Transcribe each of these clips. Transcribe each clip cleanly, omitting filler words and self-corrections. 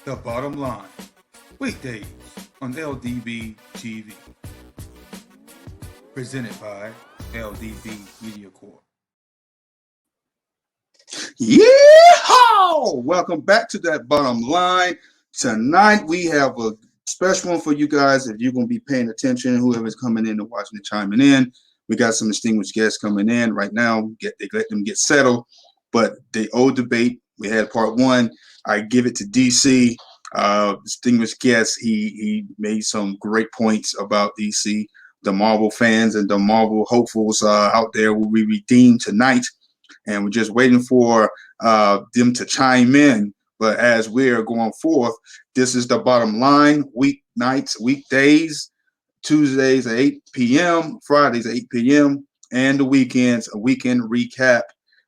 The Bottom Line, weekdays on LDB TV. Presented by LDB Media Corp. Yeehaw! Welcome back to That Bottom Line. Tonight we have a special one for you guys. If you're going to be paying attention, whoever's coming in and watching and chiming in, we got some distinguished guests coming in right now. They let them get settled. But the old debate, we had part one. I give it to DC. Distinguished guest. He made some great points about DC. The Marvel fans and the Marvel hopefuls out there will be redeemed tonight. And we're just waiting for them to chime in. But as we're going forth, this is The Bottom Line, weeknights, weekdays, Tuesdays at 8 p.m., Fridays at 8 p.m., and the weekends, a weekend recap,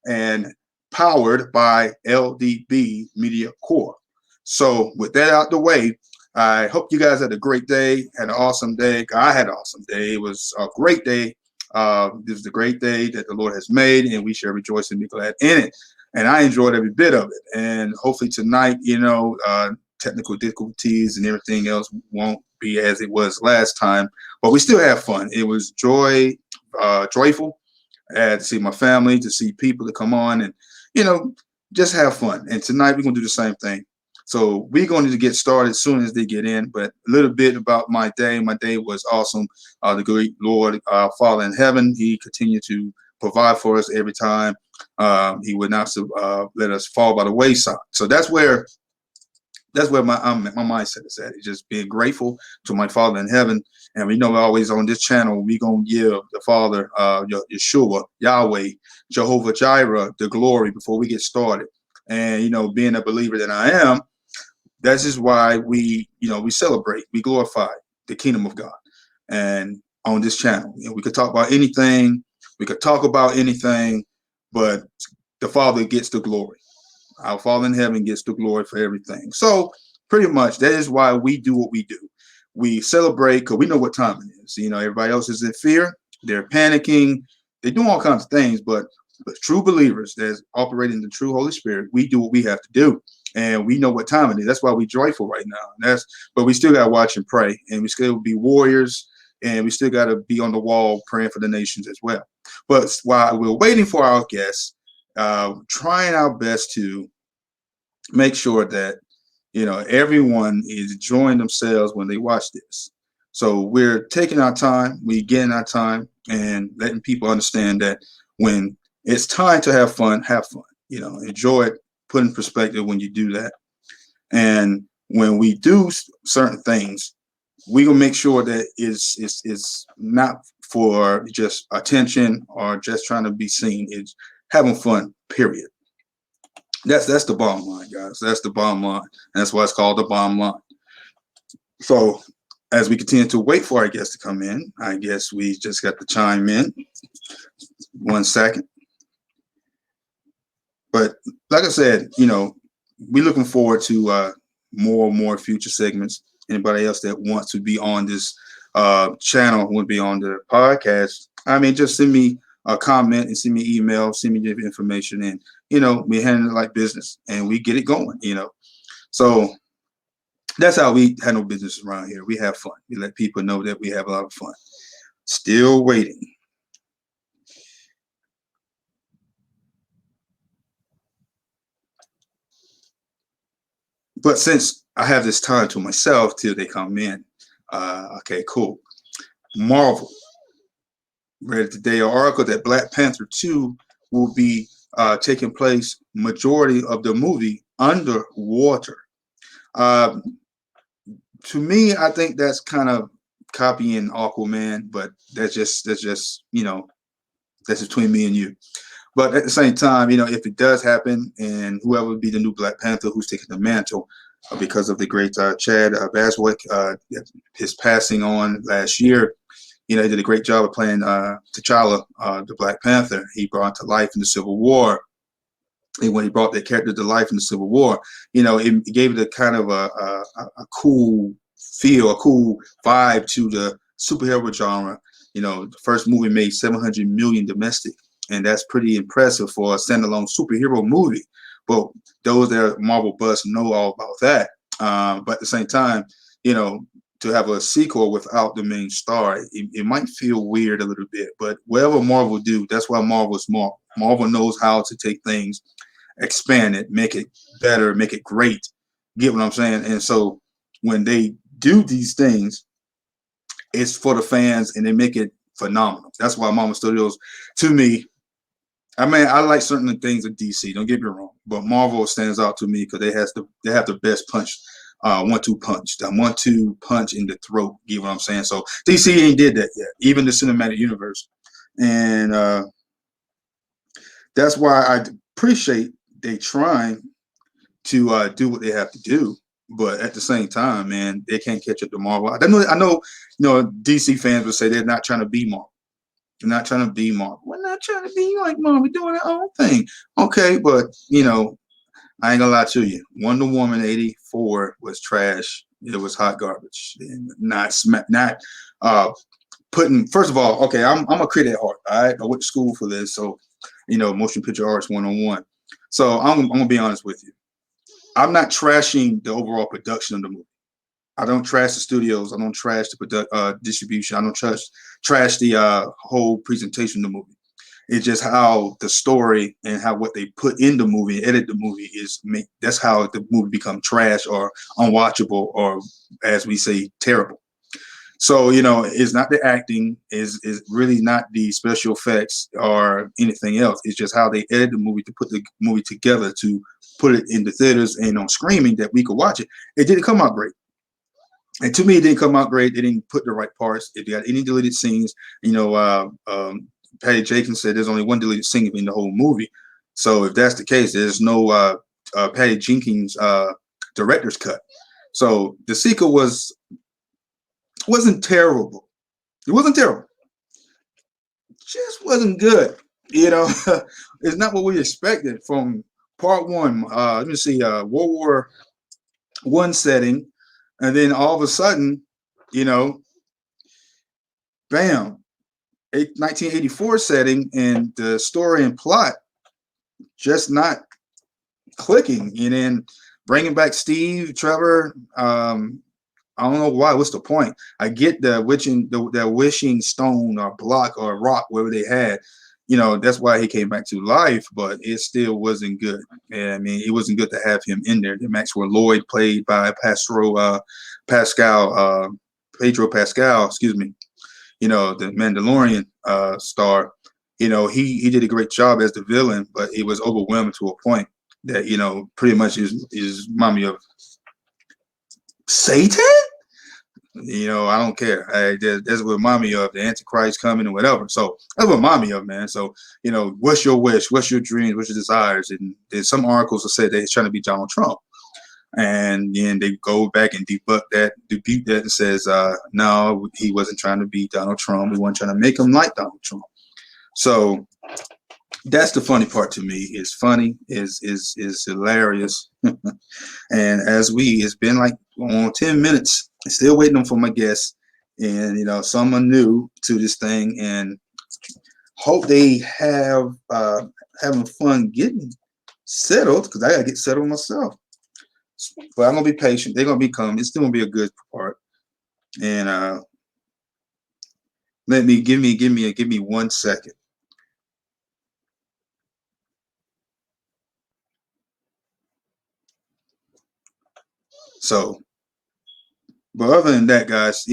and powered by LDB Media Corp. So with that out the way, I hope you guys had a great day, had an awesome day. I had an awesome day. It was a great day. This is the great day that the Lord has made, and we shall rejoice and be glad in it. And I enjoyed every bit of it. And hopefully tonight, technical difficulties and everything else won't be as it was last time. But we still have fun. It was joyful. I had to see my family, to see people to come on and, just have fun. And tonight we're going to do the same thing. So we're going to get started as soon as they get in. But a little bit about my day. My day was awesome. The great Lord, Father in heaven, He continued to provide for us every time. He would not let us fall by the wayside. So that's where my mindset is at. It's just being grateful to my Father in heaven. And we know always on this channel, we're going to give the Father, Yeshua, Yahweh, Jehovah Jireh, the glory before we get started. And, being a believer that I am, that's just why we celebrate, we glorify the kingdom of God. And on this channel, we could talk about anything, but the Father gets the glory. Our Father in heaven gets the glory for everything. So pretty much that is why we do what we do. We celebrate because we know what time it is. Everybody else is in fear. They're panicking. They're doing all kinds of things, but true believers that's operating the true Holy Spirit, we do what we have to do. And we know what time it is. That's why we're joyful right now. But we still got to watch and pray. And we still be warriors. And we still got to be on the wall praying for the nations as well. But while we're waiting for our guests, trying our best to make sure that, everyone is enjoying themselves when they watch this. So we're taking our time. We're getting our time and letting people understand that when it's time to have fun, enjoy it, put in perspective when you do that. And when we do certain things, we're going to make sure that it's not for just attention or just trying to be seen. It's having fun, period. That's the bottom line, guys. That's the bottom line. And that's why it's called the bottom line. So as we continue to wait for our guests to come in, I guess we just got to chime in. 1 second. But like I said, we're looking forward to more and more future segments. Anybody else that wants to be on this channel would be on the podcast. Just send me a comment and send me email, send me the information, and we handle it like business and we get it going. So that's how we handle business around here. We have fun. We let people know that we have a lot of fun. Still waiting. But since I have this time to myself till they come in, okay, cool. Marvel read today an article that Black Panther 2 will be taking place majority of the movie underwater. To me, I think that's kind of copying Aquaman, but that's just that's between me and you. But at the same time, if it does happen, and whoever would be the new Black Panther who's taking the mantle because of the great Chad Boswick, his passing on last year, he did a great job of playing T'Challa, the Black Panther. He brought to life in the Civil War. And when he brought that character to life in the Civil War, it gave it a kind of a cool feel, a cool vibe to the superhero genre. The first movie made 700 million domestic. And that's pretty impressive for a standalone superhero movie. But those that are Marvel buffs know all about that. But at the same time, you know, to have a sequel without the main star, it might feel weird a little bit. But whatever Marvel do, that's why Marvel's Marvel. Marvel knows how to take things, expand it, make it better, make it great. Get what I'm saying? And so when they do these things, it's for the fans and they make it phenomenal. That's why Marvel Studios, to me, I mean, I like certain things of DC. Don't get me wrong, but Marvel stands out to me because they have the best punch, 1-2 punch, the 1-2 punch in the throat. You know what I'm saying? So DC ain't did that yet, even the cinematic universe, and that's why I appreciate they trying to do what they have to do. But at the same time, man, they can't catch up to Marvel. I know, DC fans would say they're not trying to be Marvel. We're not trying to be Marvel. We're not trying to be like Marvel. We're doing our own thing. Okay, but I ain't gonna lie to you. Wonder Woman '84 was trash. It was hot garbage. And not putting. First of all, okay, I'm a critic at heart. All right, I went to school for this, so motion picture arts 101. So I'm gonna be honest with you. I'm not trashing the overall production of the movie. I don't trash the studios. I don't trash the distribution. I don't trash the whole presentation of the movie. It's just how the story and how what they put in the movie, edit the movie that's how the movie become trash or unwatchable or, as we say, terrible. So it's not the acting, is really not the special effects or anything else. It's just how they edit the movie to put the movie together to put it in the theaters and on streaming that we could watch it. It didn't come out great. And to me, it didn't come out great. They didn't put the right parts. If they got any deleted scenes, Patty Jenkins said there's only one deleted scene in the whole movie. So if that's the case, there's no Patty Jenkins director's cut. So the sequel wasn't terrible. It wasn't terrible. Just wasn't good. It's not what we expected from part one. Let me see, World War I setting, and then all of a sudden, bam, 1984 setting, and the story and plot just not clicking. And then bringing back Steve, Trevor. I don't know why. What's the point? I get the wishing stone or block or rock, whatever they had. That's why he came back to life, but it still wasn't good. And I mean, it wasn't good to have him in there. The Maxwell Lloyd, played by Pedro Pascal, excuse me. The Mandalorian star. He did a great job as the villain, but it was overwhelming to a point that pretty much is remind me of Satan. I don't care. That's what remind me of the Antichrist coming and whatever. So that's what remind me of, man. So what's your wish? What's your dreams? What's your desires? And there's some articles that said that he's trying to be Donald Trump, and then they go back and debunk that, and says no, he wasn't trying to be Donald Trump. We weren't trying to make him like Donald Trump. So that's the funny part to me. It's funny, is hilarious. And it's been like 10 minutes. I'm still waiting for my guests, and someone new to this thing, and hope they have having fun getting settled, because I gotta get settled myself. But I'm gonna be patient. They're gonna be coming. It's still gonna be a good part. And give me 1 second. So, but other than that, guys,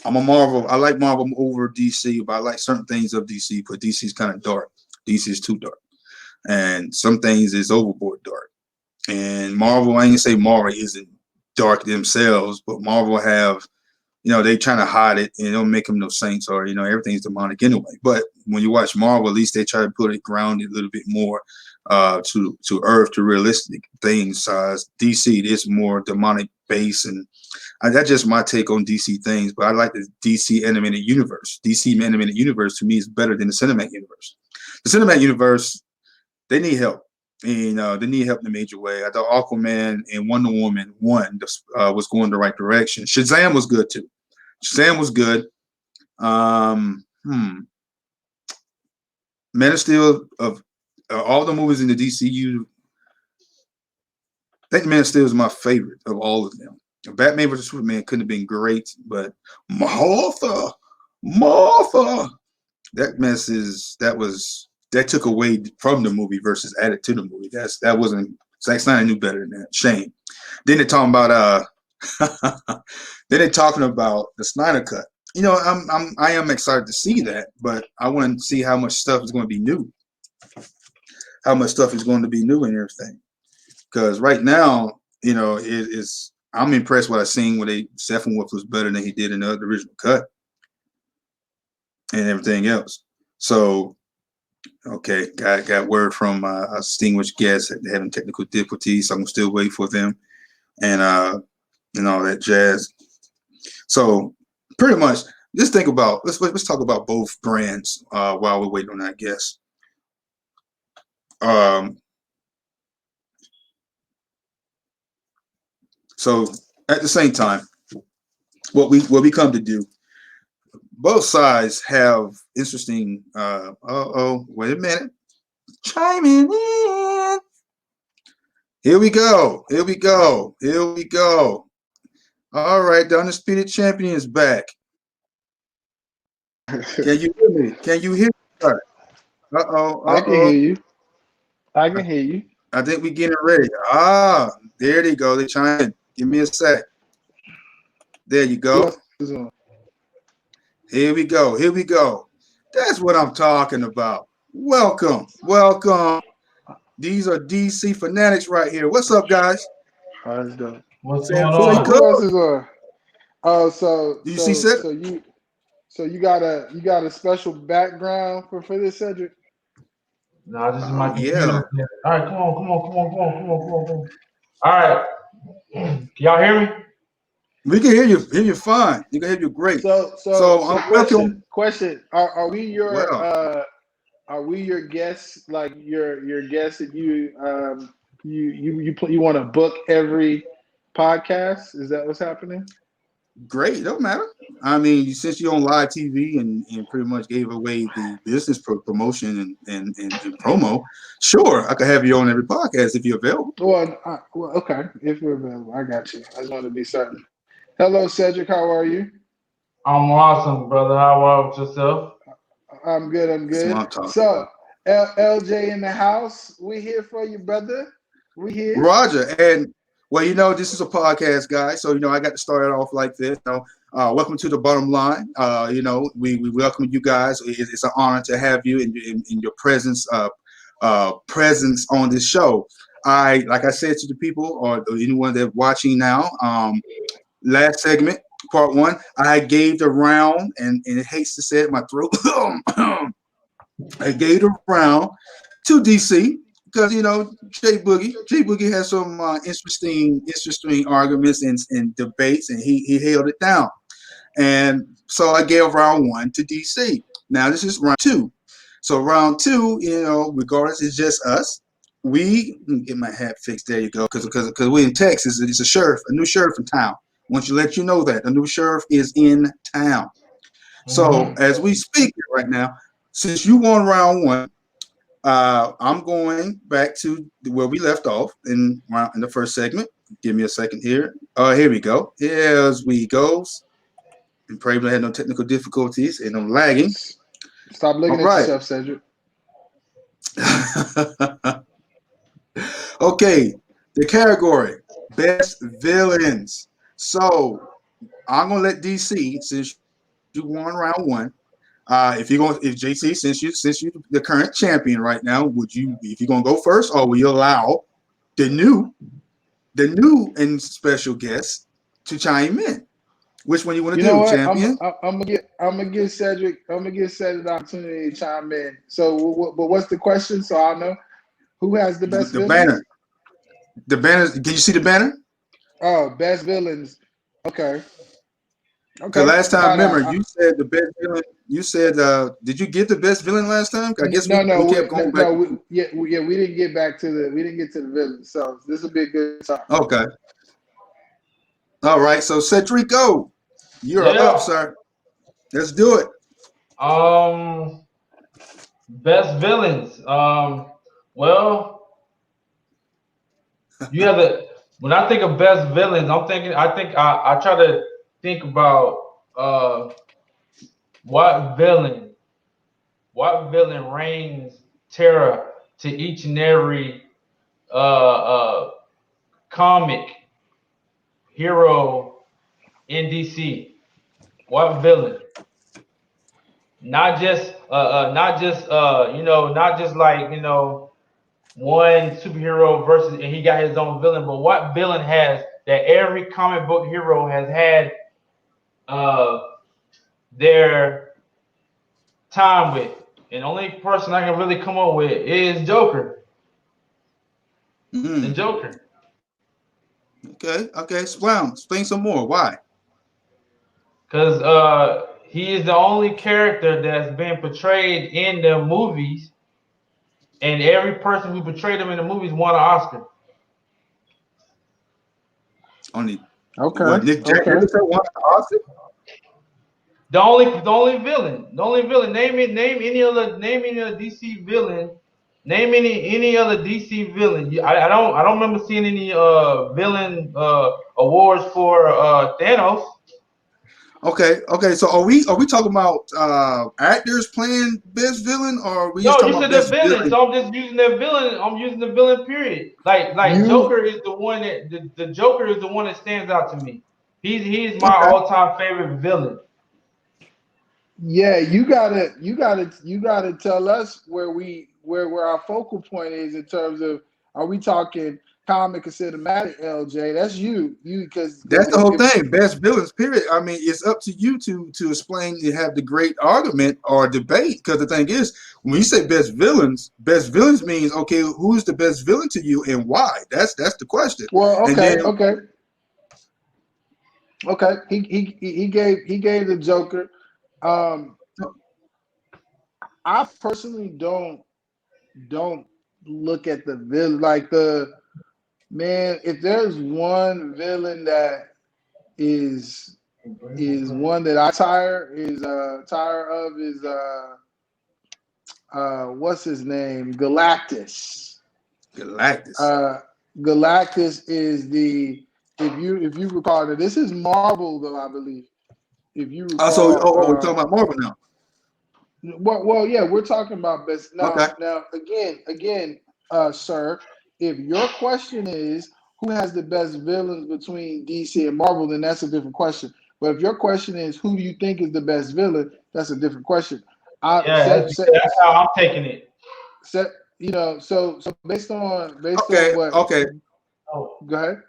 I'm a Marvel. I like Marvel over DC, but I like certain things of DC. But DC is kind of dark. DC is too dark, and some things is overboard dark. And Marvel, I ain't gonna say Marvel isn't dark themselves, but Marvel have, they trying to hide it, and it don't make them no saints, or everything's demonic anyway. But when you watch Marvel, at least they try to put it grounded a little bit more to earth, to realistic things. DC is more demonic base, and that's just my take on DC things. But I like the DC animated universe. DC animated universe to me is better than the cinematic universe. The cinematic universe, they need help. And they need help in a major way. I thought Aquaman and Wonder Woman 1 was going the right direction. Shazam was good too. Shazam was good. Man of Steel, of all the movies in the DCU, think Man of Steel is my favorite of all of them. Batman vs Superman couldn't have been great, but Martha, that took away from the movie versus added to the movie. That wasn't Zack Snyder knew better than that. Shame. Then they're talking about then they're talking about the Snyder cut. You know, I am excited to see that, but I want to see how much stuff is going to be new. How much stuff is going to be new and everything. Because right now, you know, I'm impressed what I've seen where Steppenwolf was better than he did in the original cut and everything else. So, okay, got word from a distinguished guest that they're having technical difficulties, so I'm still waiting for them and all that jazz. So pretty much, let's talk about both brands while we're waiting on that guest. So at the same time, what we come to do, both sides have interesting. Wait a minute, chiming in. Here we go. All right, the undisputed champion is back. Can you hear me? Can you hear me? I can hear you. I can hear you. I think we're getting ready. There they go. They chime in. Give me a sec. There you go. Here we go. That's what I'm talking about. Welcome. These are DC fanatics right here. What's up, guys? What's going on? Who else is on? Oh, so you see Cedric? So you got a special background for this, Cedric? No, this is my computer. Yeah. All right, come on. All right. Can y'all hear me? We can hear you fine. You can hear you great. So welcome. Question. Are we your guests, like your guests that you want to book every podcast? Is that what's happening? Great, don't matter. I mean, since you're on live TV and pretty much gave away the business promotion and promo, sure, I could have you on every podcast if you're available. Well, okay, if you're available, I got you. I just want to be certain. Hello, Cedric. How are you? I'm awesome, brother. How about yourself? I'm good. So, LJ in the house. We here for you, brother. We here. Roger. And well, this is a podcast, guys. So, I got to start it off like this. Welcome to the bottom line. We welcome you guys. It's an honor to have you in your presence on this show. Like I said to the people or anyone that's watching now, last segment, part one, I gave the round, and it hates to say it, my throat. I gave the round to DC because Jay Boogie has some interesting arguments and debates, and he held it down. And so I gave round one to DC. Now this is round two. So round two, regardless, it's just us. We get my hat fixed. There you go. Because we're in Texas, it's a new sheriff in town. I want you to let you know that a new sheriff is in town. So as we speak right now, since you won round one, I'm going back to where we left off in the first segment. Give me a second here. Here we go. As we goes. And pray we had no technical difficulties and I'm lagging. Stop looking at yourself, Cedric. Okay, the category best villains. So I'm gonna let DC, since you won round one. If JC, since you the current champion right now, if you're gonna go first, or will you allow the new and special guest to chime in? Which one you want to do, what? champion? I'm gonna give Cedric the opportunity to chime in. So, but what's the question? So I'll know who has the best villains? Banner. The banner. Can you see the banner? Oh, best villains. Okay. Because last time, remember, you said the best villain. You said, did you get the best villain last time? I guess we kept going back. We didn't get back to the villains. So this will be a good time. Okay. All right. So Cedrico, you're up, sir. Let's do it. Best villains. Well, you have when I think of best villains, I try to think about what villain reigns terror to each and every comic hero in DC. What villain? Not just not just like one superhero versus and he got his own villain, but what villain has that every comic book hero has had uh their time with? And the only person I can really come up with is Joker. The Joker. Okay. Explain some more. Why? Because he is the only character that's been portrayed in the movies, and every person who portrayed him in the movies won an Oscar. Only Okay. Nick Jack won the Oscar? The only villain. Name any other DC villain. Name any other DC villain. I don't remember seeing any villain awards for Thanos. Okay. So are we talking about actors playing best villain, or are we just No, talking you about said the best villain, villain? so I'm just using that villain. I'm using the villain. Period. Like Joker is the one that the Joker is the one that stands out to me. He's my all-time favorite villain. Yeah, you gotta tell us where our focal point is in terms of, are we talking comic or cinematic, LJ? That's you because That's the whole if thing. Best villains, period. I mean, it's up to you to explain. You have the great argument or debate. Because the thing is, when you say best villains means okay, who's the best villain to you and why? That's the question. well, And then okay. He gave the Joker. I personally don't look at the villain like the man. If there's one villain that is one that I tire of is what's his name? Galactus. Galactus is the, if you recall that this is Marvel though, I believe. If you recall, we're talking about Marvel now. well, yeah, we're talking about best now. Okay. Now, again, sir, if your question is who has the best villains between DC and Marvel, then that's a different question. But if your question is who do you think is the best villain, that's a different question. That's how I'm taking it. So based on what? Okay. Go ahead.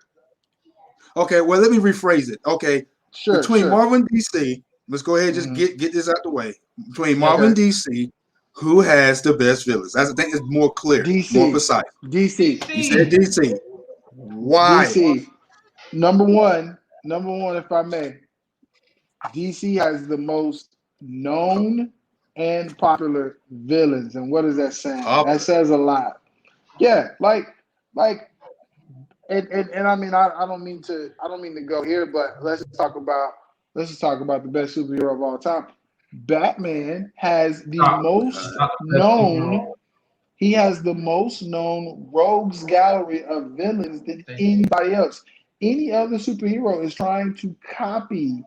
Okay. Well, let me rephrase it. Okay. Sure. Between Marvel and DC, let's go ahead and just get this out the way. Between Marvel and DC, who has the best villains? I think it's more clear, more precise. DC. You said DC. Why? DC. Number one, if I may, DC has the most known and popular villains. And what is that saying? That says a lot. Yeah, and I mean I don't mean to go here, but let's just talk about the best superhero of all time. Batman has the most known. He has the most known rogues gallery of villains than anybody else. Any other superhero is trying to copy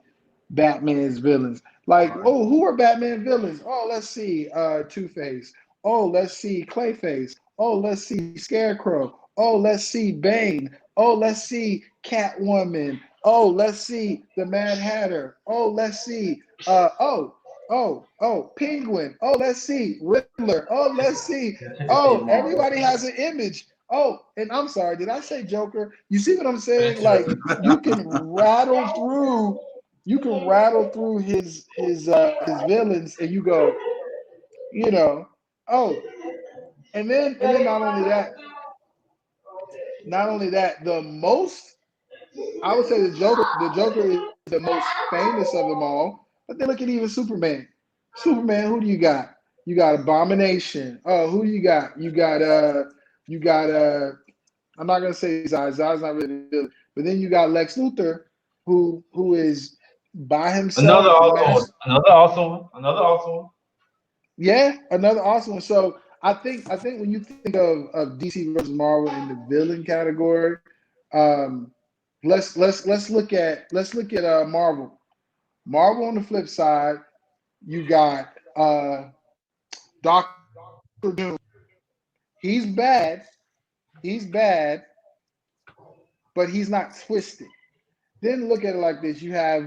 Batman's villains. Like, oh, who are Batman villains? Oh, let's see, Two-Face. Oh, let's see, Clayface. Oh, let's see, Scarecrow. Oh, let's see, Bane. Oh, let's see, Catwoman. Oh, let's see, the Mad Hatter. Oh, let's see, Penguin. Oh, let's see, Riddler. Oh, let's see. Oh, everybody has an image. Oh, and I'm sorry, did I say Joker? You see what I'm saying? Like, you can rattle through his villains, and you go, and then not only that, the most, I would say the Joker is the most famous of them all. But then look at even Superman. Who do you got? You got Abomination. Oh, who do you got? You got I'm not gonna say Zod. Zod's not really good. But then you got Lex Luthor, who is by himself. Another awesome one. Yeah, another awesome one. So I think when you think of DC versus Marvel in the villain category, Let's look at Marvel. Marvel on the flip side, you got Doctor Doom. He's bad. He's bad, but he's not twisted. Then look at it like this: you have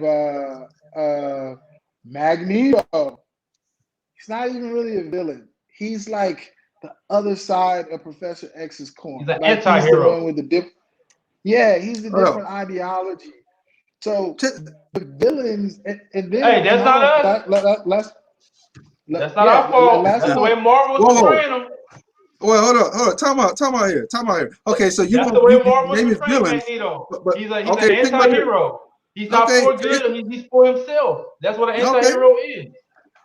Magneto. He's not even really a villain. He's like the other side of Professor X's coin. He's an Like anti-hero. he's the one with the Yeah, he's the Hold different ideology. So T- the villains, and then Hey, that's not us. Let's That's not our fault. let's That's the talk. way Marvel's Whoa. portraying them. Well, hold on. Time out here. Okay, so That's the way you Marvel's name it portraying villains, Magneto. but He's an okay, think about it. anti-hero. He's not Okay, for good. He's for himself. That's what an okay. anti-hero is.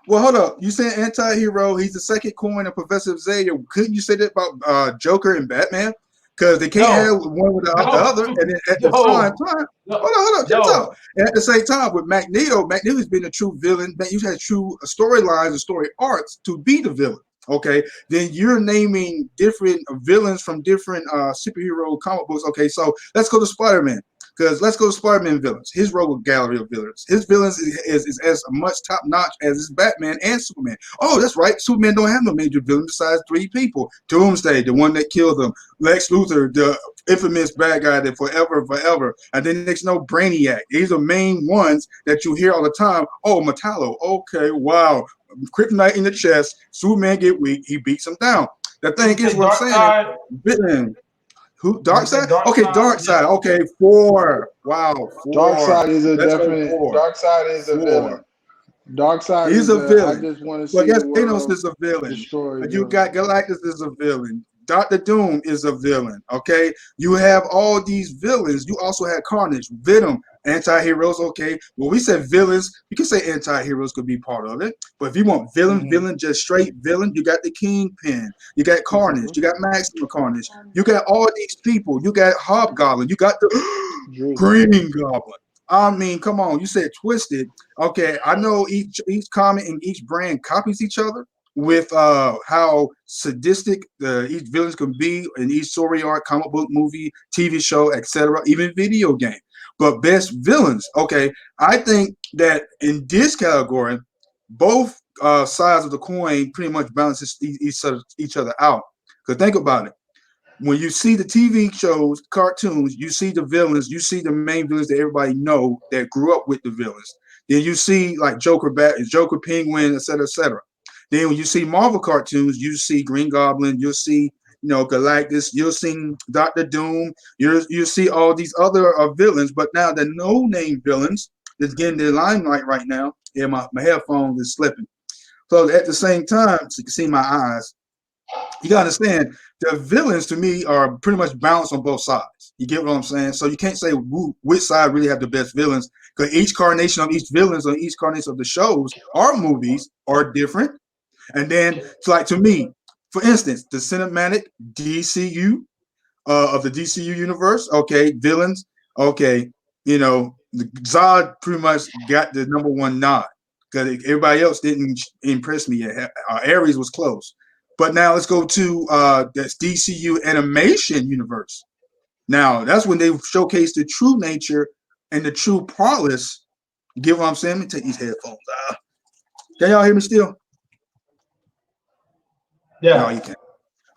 Well, hold up. You saying anti-hero? He's the second coin of Professor Xavier. Couldn't you say that about Joker and Batman? Because they can't have one without the other. And then at the same time, hold on, just talk. And at the same time, with Magneto's been a true villain. You've had true storylines and story arcs to be the villain. Okay, then you're naming different villains from different superhero comic books. Okay, so let's go to Spider-Man. Because let's go to Spider-Man villains. His rogue gallery of villains. His villains is as much top notch as his Batman and Superman. Oh, that's right. Superman don't have no major villains besides 3 people. Doomsday, the one that killed them. Lex Luthor, the infamous bad guy that forever. And then there's no Brainiac. These are main ones that you hear all the time. Oh, Metallo. Okay, wow. Kryptonite in the chest. Superman get weak. He beats him down. The thing is what I'm saying. Who? Darkseid? Okay, Darkseid. Okay, 4. Wow, 4. Darkseid is a That's definite. Darkseid is a villain. Darkseid is a villain. I just want to see. Well, yes, the Thanos world is a villain. destroyed. You got Galactus is a villain. Dr. Doom is a villain. Okay, you have all these villains. You also had Carnage, Venom, anti-heroes. Okay, well, we said villains. You can say anti-heroes could be part of it. But if you want villain, just straight villain, you got the Kingpin. You got Carnage. You got Maximum Carnage. You got all these people. You got Hobgoblin. You got the Green Goblin. I mean, come on. You said twisted. Okay, I know each comic and each brand copies each other with how sadistic each villains can be in each story arc, comic book, movie, TV show, etc., even video game. But best villains, okay, I think that in this category, both sides of the coin pretty much balances each other out. Because think about it. When you see the TV shows, cartoons, you see the villains, you see the main villains that everybody know that grew up with the villains. Then you see like Joker, Penguin, etc., etc. Then when you see Marvel cartoons, you see Green Goblin, you'll see, Galactus, you'll see Dr. Doom, you'll see all these other villains, but now the no-name villains that's getting the limelight right now. Yeah, my headphones is slipping. So at the same time, so you can see my eyes, you gotta understand the villains to me are pretty much balanced on both sides. You get what I'm saying? So you can't say which side really have the best villains, because each carnation of each villains on each carnation of the shows or movies are different. And then, so like to me, for instance, the cinematic DCU of the DCU universe, okay, villains, okay, the Zod pretty much got the #1 nod because everybody else didn't impress me yet. Ares was close. But now let's go to the DCU animation universe. Now, that's when they showcase the true nature and the true prowess. You get what I'm saying? Let me take these headphones out. Can y'all hear me still? Yeah. No, you can't.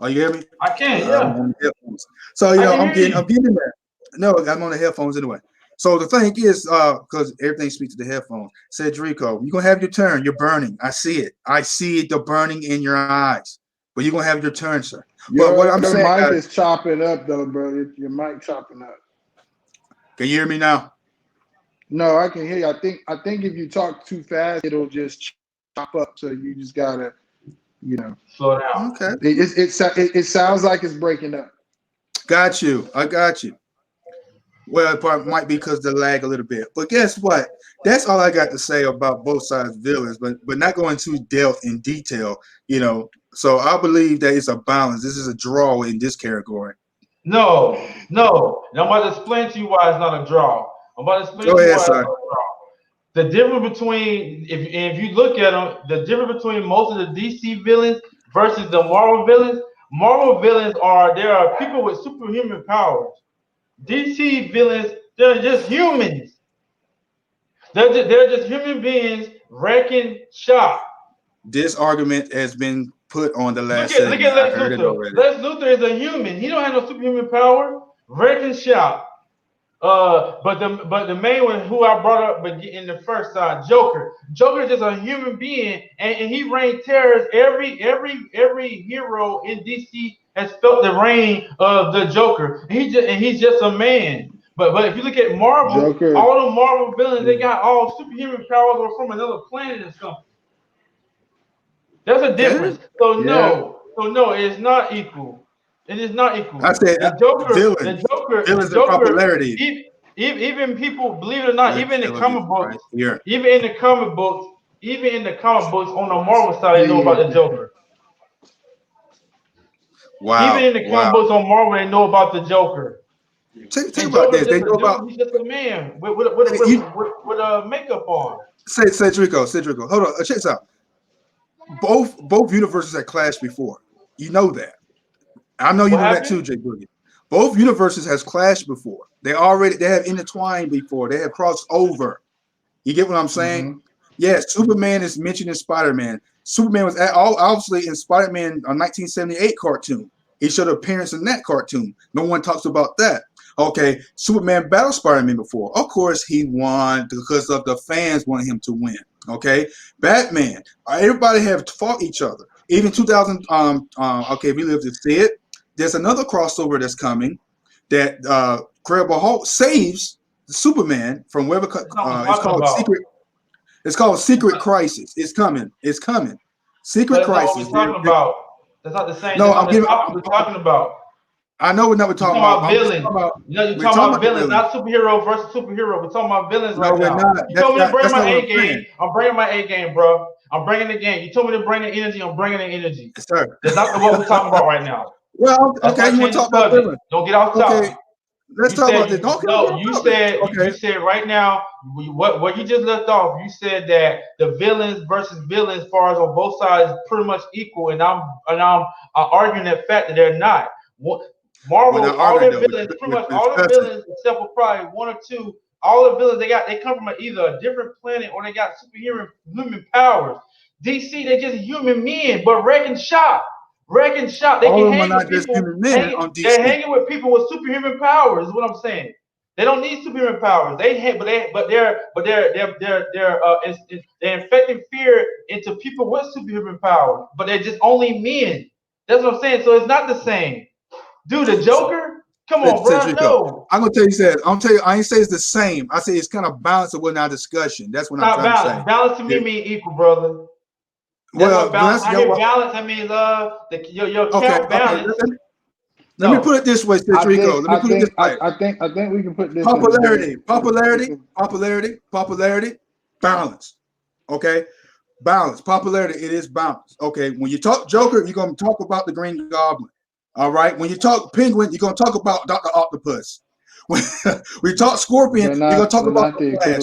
Oh, you hear me? I can, yeah. I'm on the headphones. So, I'm getting there. No, I'm on the headphones anyway. So the thing is, because everything speaks to the headphones, said Drico, you're going to have your turn. You're burning. I see it. I see it, the burning in your eyes. But you're going to have your turn, sir. But what I'm saying, mic is chopping up, though, bro. Your mic chopping up. Can you hear me now? No, I can hear you. I think if you talk too fast, it'll just chop up. So you just gotta, slow down. Okay. It sounds like it's breaking up. Got you. I got you. Well, it probably might be because the lag a little bit. But guess what? That's all I got to say about both sides villains, but not going too depth in detail, So I believe that it's a balance. This is a draw in this category. No. And I'm about to explain to you why it's not a draw. Go ahead, sir. The difference between, if you look at them, the difference between most of the DC villains versus the Marvel villains there are people with superhuman powers. DC villains, they're just humans. They're just human beings wrecking shop. This argument has been put on the last Look segment. at I Lex heard it Luthor. already. Lex Luthor is a human. He don't have no superhuman power. Wrecking shop. But the main one who I brought up in the first time, Joker. Joker is just a human being, and he reigns terrors. Every hero in DC has felt the reign of the Joker. He's just a man. But if you look at Marvel, Joker. all the Marvel villains, they got all superhuman powers or from another planet or something. There's a difference. So no, it's not equal. It is not equal. I said The Joker, villains in popularity. Even people, believe it or not, even in the comic books, right here. even in the comic books on the Marvel side, they know about the Joker. Wow. Even in the comic books on Marvel, they know about the Joker. Think about this. They know about. He's just a man with makeup on. Cedrico. Hold on. Check this out. Both universes have clashed before. You know that. I know you know that too, Jay Boogie. Both universes has clashed before. They have intertwined before. They have crossed over. You get what I'm saying? Mm-hmm. Yes, Superman is mentioned in Spider-Man. Superman was obviously in Spider-Man 1978 cartoon. He showed an appearance in that cartoon. No one talks about that. Okay, Superman battled Spider-Man before. Of course, he won because of the fans wanted him to win. Okay, Batman. Everybody have fought each other. Even 2000. Okay, we live to see it. There's another crossover that's coming that Incredible Hulk saves Superman from whatever. It's called Secret. It's called Secret Crisis. It's coming. Secret Crisis. That's not what we're talking about. That's not the same. No, we're talking about. I know we're not talking about villains. You're talking about villains, not superhero versus superhero. We're talking about villains right now. You told me to bring my A game. I'm bringing my A game, bro. I'm bringing the game. You told me to bring the energy. I'm bringing the energy. Yes, sir. That's not what we're talking about right now. Well, okay, you want to talk about villains? Don't get off topic. Okay, let's talk about this. You said right now what you just left off. You said that the villains versus villains, as far as on both sides, is pretty much equal, and I'm arguing that fact that they're not. Marvel, all their villains, pretty much all the villains, except for probably one or two, all the villains they come from either a different planet or they got superhuman powers. DC, they just human men, but wrecking shop. They can hang with people. They're hanging with people with superhuman powers. Is what I'm saying. They don't need superhuman powers. They're infecting fear into people with superhuman powers. But they're just only men. That's what I'm saying. So it's not the same. Dude, the Joker? Come on, bro. No. I'm gonna tell you that. I ain't say it's the same. I say it's kind of balanced with our discussion. That's what I'm trying to say. Balance to me mean equal, brother. Balance. I hear balance. I mean, your cap balance. Let me put it this way, Cedrico. I think we can put this. Popularity, balance. Okay, balance, popularity. It is balance. Okay, when you talk Joker, you're gonna talk about the Green Goblin. All right, when you talk Penguin, you're gonna talk about Dr. Octopus. When we talk Scorpion, you're gonna talk about the Flash.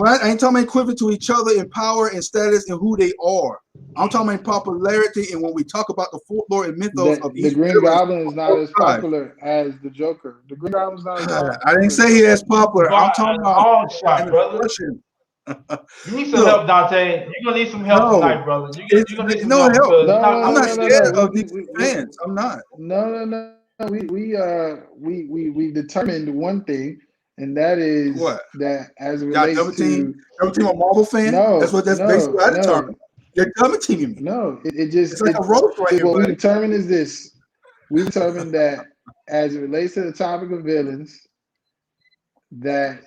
I ain't talking about equivalent to each other in power and status and who they are. I'm talking about popularity, and when we talk about the folklore and mythos of the Green Goblin is not as popular as the Joker. The Green Goblin is not as popular. I didn't say he is popular. I'm talking about brother. You need some help, Dante. You're gonna need some help tonight, brother. You're gonna need some help. I'm not scared of these fans. I'm not. No. We determined one thing. And that is that as it relates double team a Marvel fan. No, that's basically what I determined. You're double teaming me. No, it's like a roast right here. What we determined is this: we determined that as it relates to the topic of villains, that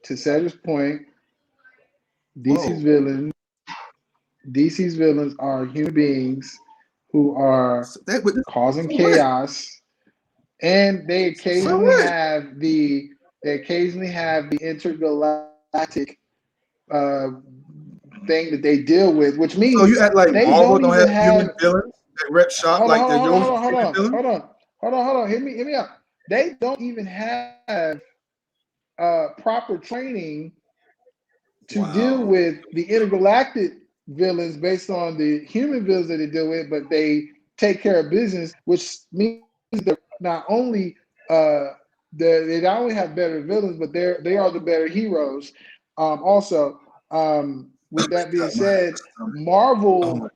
to Cedric's point, DC's villains are human beings who are causing chaos, and they occasionally have the intergalactic thing that they deal with, which means you act like Marvel don't have human villains that rep shop hold on. Hear me out. They don't even have proper training to deal with the intergalactic villains based on the human villains that they deal with, but they take care of business, which means they're not only they not only have better villains, but they are the better heroes. Also, with that being said, Marvel's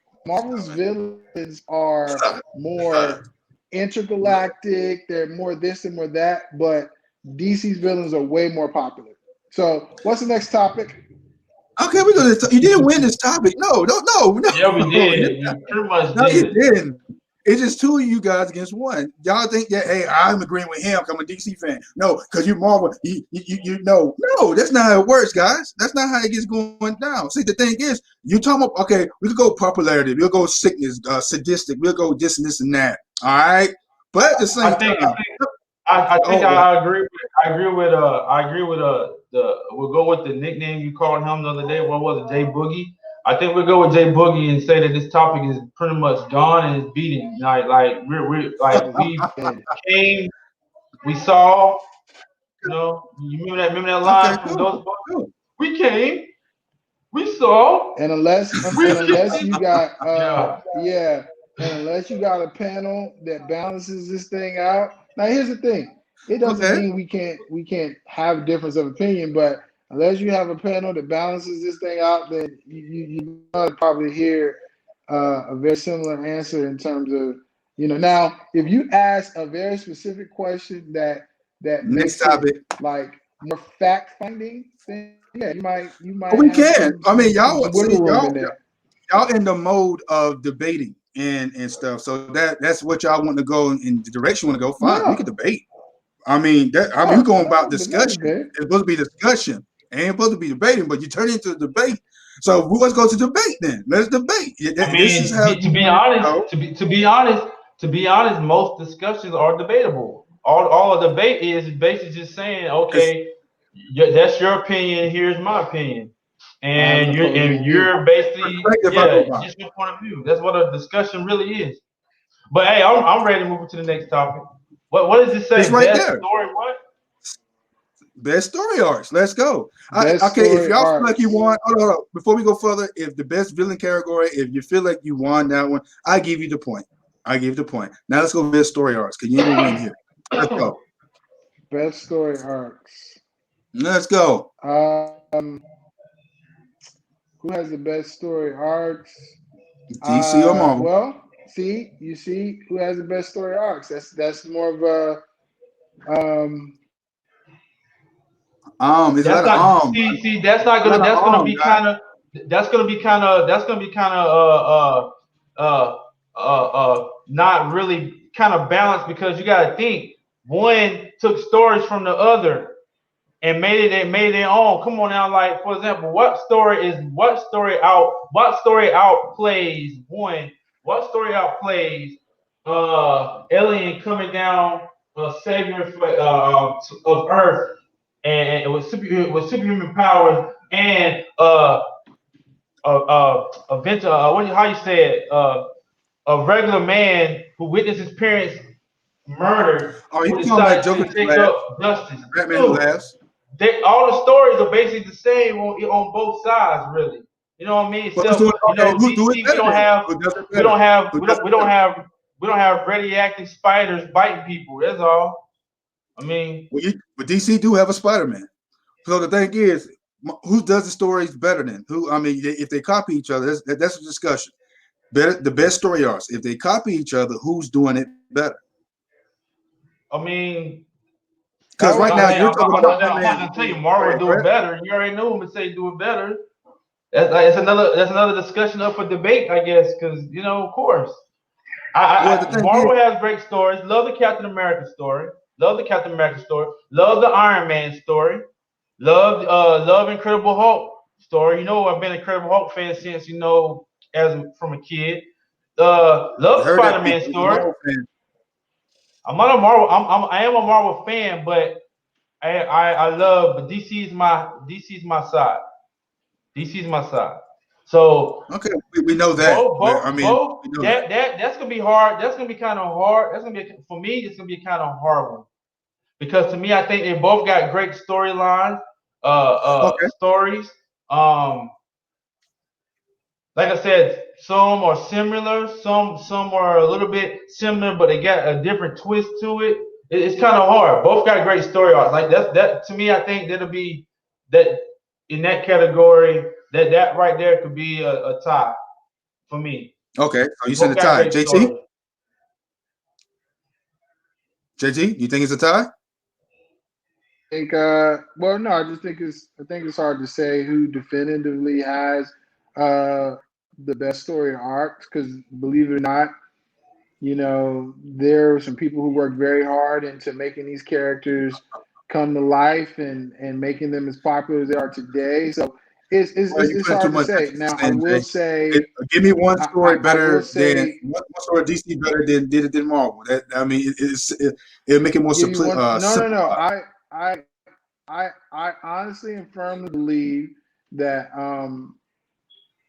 villains are more intergalactic. They're more this and more that, but DC's villains are way more popular. So, what's the next topic? Okay, we're gonna. You didn't win this topic. No. Yeah, we did. You pretty much No, you did. didn't. It's just two of you guys against one. Y'all think that, hey, I'm agreeing with him. I'm a DC fan. No, because you're Marvel. You know, no, that's not how it works, guys. That's not how it gets going down. See, the thing is, you talking about, okay, we could go popularity, we'll go sickness, sadistic, we'll go this and this and that. All right, but at the same time, I agree with we'll go with the nickname you called him the other day. What was it, Jay Boogie? I think we'll go with Jay Boogie and say that this topic is pretty much gone and it's beating. Like we came, we saw. You know, you remember that line from Ghostbusters? Cool. We came, we saw, and unless you got and unless you got a panel that balances this thing out. Now here's the thing. It doesn't mean we can't have difference of opinion, but unless you have a panel that balances this thing out, then you probably hear a very similar answer in terms of, now if you ask a very specific question that next makes topic, it like more fact finding, then yeah, you might. We can. I mean, y'all in the mode of debating and stuff. So that's what y'all want to go in the direction you want to go. Fine, we can debate. I mean, we're going about discussion. It's supposed to be discussion. It ain't supposed to be debating, but you turn it into a debate. So let's go to debate then. Let's debate. To be honest, most discussions are debatable. All a debate is basically just saying, okay, that's your opinion. Here's my opinion, and you're basically just your point of view. That's what a discussion really is. But hey, I'm ready to move to the next topic. What does it say? It's right Best there. Story what? Best story arcs. Let's go. If y'all feel like you won, hold on. Before we go further, if the best villain category, if you feel like you won that one, I give you the point. Now let's go best story arcs. Can you even win here? Let's go. Best story arcs. Let's go. Who has the best story arcs? DC or Marvel? Well, you see who has the best story arcs. That's more of a Is that an arm? See, that's gonna be kind of not really kind of balanced, because you got to think one took stories from the other and made it their own. Come on now, like for example, what story outplays one? What story outplays alien coming down, savior of Earth, and it was superhuman powers and a regular man who witnessed his parents murdered. Oh, you talking about Joker to take up justice. Batman laughs. All the stories are basically the same on both sides, really. You know what I mean? We don't have radioactive spiders biting people. That's all. I mean, but DC do have a Spider-Man. So the thing is, who does the stories better than who? I mean, if they copy each other, that's a discussion. The best story arcs. If they copy each other, who's doing it better? I mean, because right now you're talking about. I'm not gonna tell you Marvel do it better. You already know him to say do it better. That's another discussion up for debate, I guess. Because of course, Marvel has great stories. Love the Captain America story. Love the Iron Man story. Love Incredible Hulk story. I've been an Incredible Hulk fan since from a kid. Love Spider-Man story. I'm not a Marvel. I am a Marvel fan, but I love. But DC is my side. DC is my side. So okay, we know that. That's gonna be hard. That's gonna be kind of hard. For me. It's gonna be kind of hard one, because to me, I think they both got great storylines. Stories. Like I said, some are similar, some are a little bit similar, but they got a different twist to it. it's kind of hard. Both got great story arcs. Like that to me. I think that'll be that in that category. That right there could be a tie for me. Okay, so you said a tie. JT, you think it's a tie? I think well no, I think it's hard to say who definitively has the best story arcs, because believe it or not, there are some people who work very hard into making these characters come to life and making them as popular as they are today. So it's hard to say. Now I will say, give me one story better than one story DC better than Marvel. That I mean, it'll make it more simple. No. I honestly and firmly believe that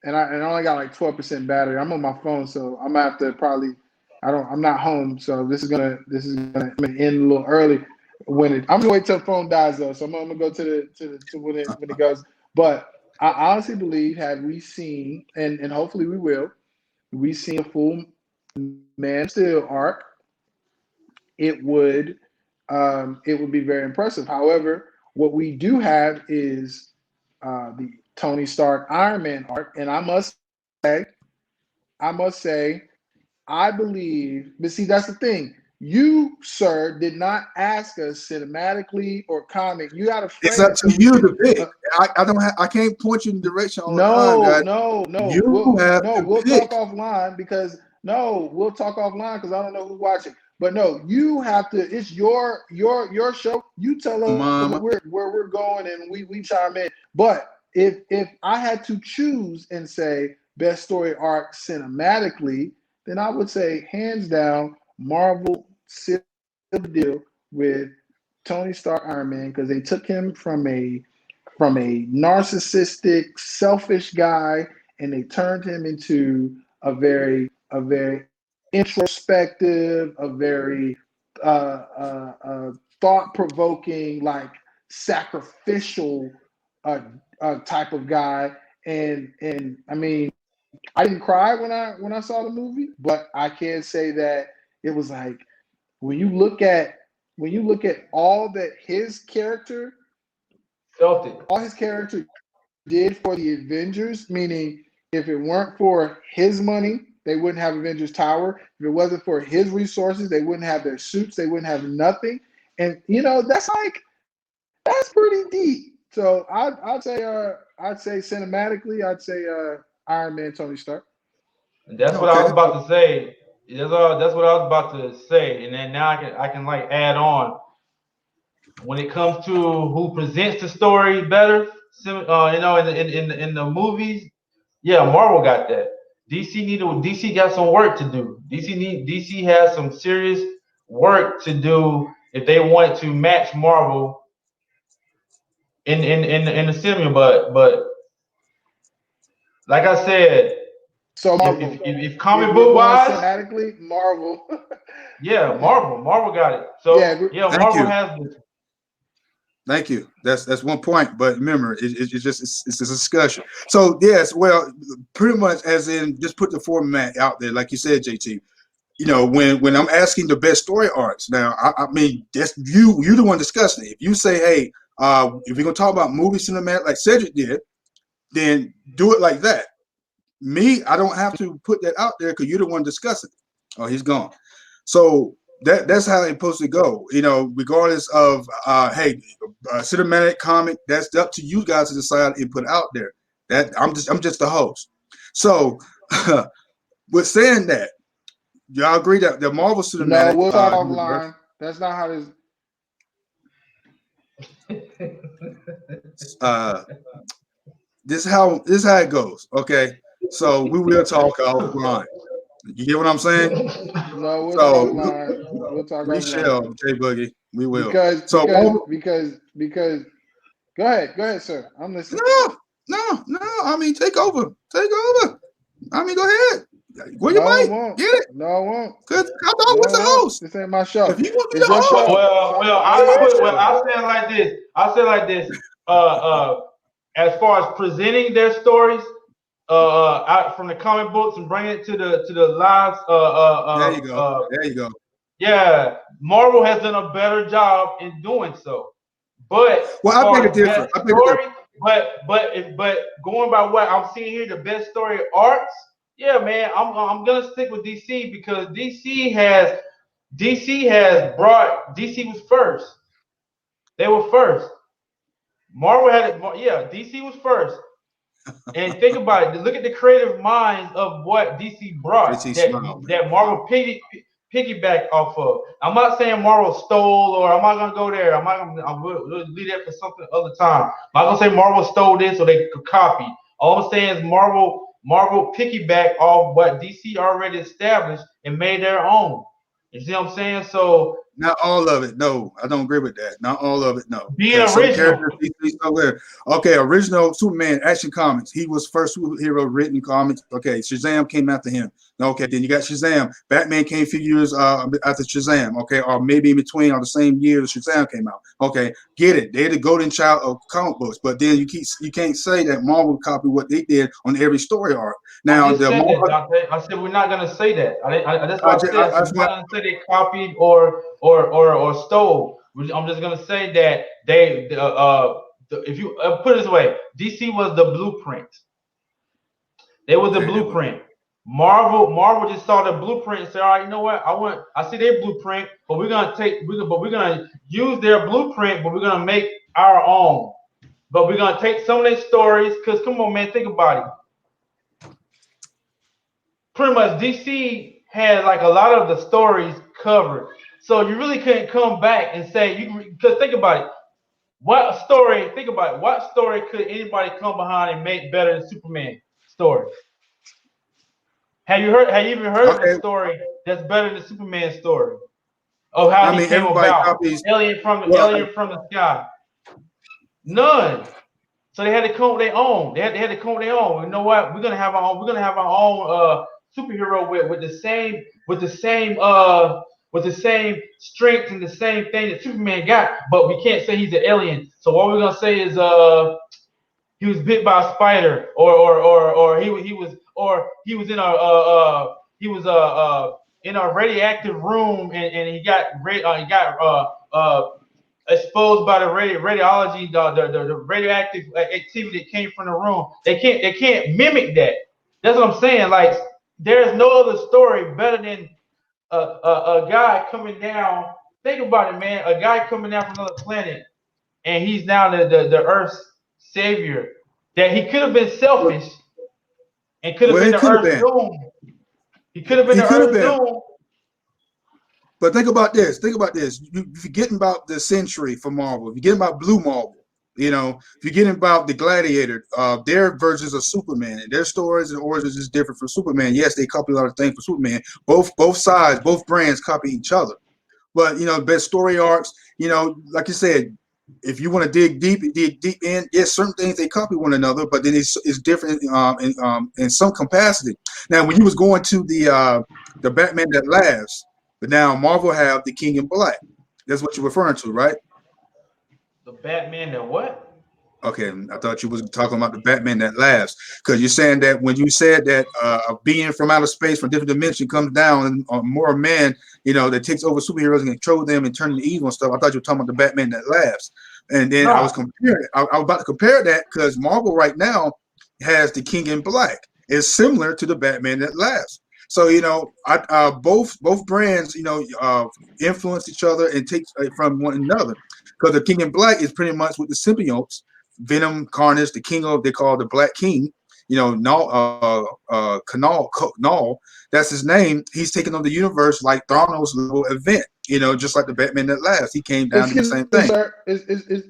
and I only got like 12% battery. I'm on my phone, so I'm gonna have to probably. I'm not home, so this is gonna end a little early. I'm gonna wait till the phone dies though, so I'm gonna go to when it goes. But I honestly believe, had we seen, and hopefully we see a full Man of Steel arc, it would be very impressive. However, what we do have is the Tony Stark Iron Man arc, and I must say, I believe, but see, that's the thing. You, sir, did not ask us cinematically or comic. You got to frame it. It's up to you to pick. I can't point you in the direction all the time, guys. No. We'll talk offline because I don't know who's watching. But no, you have to. It's your show. You tell us where we're going, and we chime in. But if I had to choose and say best story arc cinematically, then I would say hands down Marvel sealed the deal with Tony Stark Iron Man, because they took him from a narcissistic, selfish guy, and they turned him into a very introspective, a very thought-provoking, like sacrificial type of guy. And I mean, I didn't cry when I saw the movie, but I can say that it was like when you look at all that his character did for the Avengers, meaning if it weren't for his money, they wouldn't have Avengers Tower. If it wasn't for his resources, they wouldn't have their suits. They wouldn't have nothing. And that's pretty deep. So I'd say cinematically, I'd say Iron Man, Tony Stark. That's what I was about to say. That's what I was about to say. And then now I can like add on. When it comes to who presents the story better, in the movies, yeah, Marvel got that. DC got some work to do. DC has some serious work to do if they want to match Marvel in the cinema. But like I said, so Marvel, if comic book wise, cinematically, Marvel. Yeah, Marvel got it. So Marvel has this. Thank you. That's one point, but remember, it's a discussion. So yes, well, pretty much as in just put the format out there, like you said, JT. When I'm asking the best story arcs, now I mean that's you the one discussing it. If you say, hey, if we're gonna talk about movie cinematic like Cedric did, then do it like that. Me, I don't have to put that out there because you're the one discussing it. Oh, he's gone. So that's how it's supposed to go. Regardless of cinematic comic, that's up to you guys to decide and put out there. That I'm just the host. So with saying that, y'all agree that the Marvel cinematic? No, we'll talk offline. That's not how this. This is how it goes. Okay, so we will talk offline. You get what I'm saying? No, we'll talk offline. We'll talk offline. We shall, J Boogie. We will. Because go ahead, sir. I'm listening. No. I mean, take over. I mean, go ahead. Where you might get it. No, I won't. Because I thought I was the host. This ain't my show. If you want to be the host, I'll say it like this. As far as presenting their stories out from the comic books and bringing it to the lives. There you go. Yeah, Marvel has done a better job in doing so. But Well, as I far think it's as different. best I think it's different. story, but going by what I'm seeing here, the best story arcs, yeah, man, I'm gonna stick with DC because DC was first. They were first. Marvel had it. Yeah, DC was first. And think about it. Look at the creative minds of what DC brought JT smile, man. that Marvel piggyback off of. I'm not saying Marvel stole, or I'm not gonna go there. We'll leave that for something other time. I'm not gonna say Marvel stole this or they could copy. All I'm saying is Marvel piggyback off what DC already established and made their own. You see what I'm saying? So Not all of it. No, I don't agree with that. Not all of it. No, being because some original. characters somewhere. Okay, original Superman Action Comics. He was first superhero written comics. Okay, Shazam came after him. Okay, then you got Shazam. Batman came a few years after Shazam. Okay, or maybe in between or the same year that Shazam came out. Okay, get it. They're the golden child of comic books. But then you can't say that Marvel copied what they did on every story arc. Now I just the said that, Marvel, Dante. I said we're not gonna say that. That's I what I just, said. I said that's we're not what. gonna say they copied or stole. I'm just gonna say that if you put it this way, DC was the blueprint. They was the Okay, they were. blueprint. Marvel just saw the blueprint and said, all right, you know what? I see their blueprint, but we're gonna use their blueprint, but we're gonna make our own. But we're gonna take some of their stories, because come on, man, think about it. Pretty much DC had like a lot of the stories covered. So you really couldn't come back and say because think about it. Think about it. What story could anybody come behind and make better than Superman story? Have you even heard of a Okay, story that's better than Superman's story? Of how I he mean came everybody about. copies. Alien from Well, the sky. None. So they had to come with their own. They had to come with their own. You know what? We're gonna have our own. We're gonna have our own superhero with the same strength and the same thing that Superman got. But we can't say he's an alien. So what we're gonna say is he was bit by a spider, or he was in a radioactive room and he got exposed by the radiology, the radioactive activity that came from the room. They can't mimic that. That's what I'm saying. Like there's no other story better than a guy coming down. Think about it, man. A guy coming down from another planet, and he's now the Earth's savior. That he could have been selfish and could have well, been it the could have Earth's been. doom. He could have been He the could have Earth's been. doom. But think about this. Think about this. You're forgetting about the Century for Marvel. If you're getting about Blue Marvel, if you're getting about the Gladiator, their versions of Superman and their stories and origins is different from Superman. Yes, they copy a lot of things for Superman. Both sides, both brands copy each other. But best story arcs. Like you said, if you want to dig deep in, yes, certain things they copy one another, but then it's different in some capacity. Now, when you was going to the Batman That Laughs, but now Marvel have the King in Black. That's what you're referring to, right? The Batman that what? Okay, I thought you was talking about the Batman That Laughs, because you're saying that when you said that a being from outer space, from different dimension, comes down and more man, that takes over superheroes and control them and turn them evil and stuff. I thought you were talking about the Batman That Laughs, and then I was No. comparing. I was about to compare that because Marvel right now has the King in Black. It's similar to the Batman That Laughs. So both brands influence each other and take from one another, because the King in Black is pretty much with the symbiotes. Venom, Carnage, the King of, they call the Black King, Canal, that's his name. He's taking over the universe like Thanos level event, just like the Batman That Laughs. He came down to the Excuse same me, thing. sir.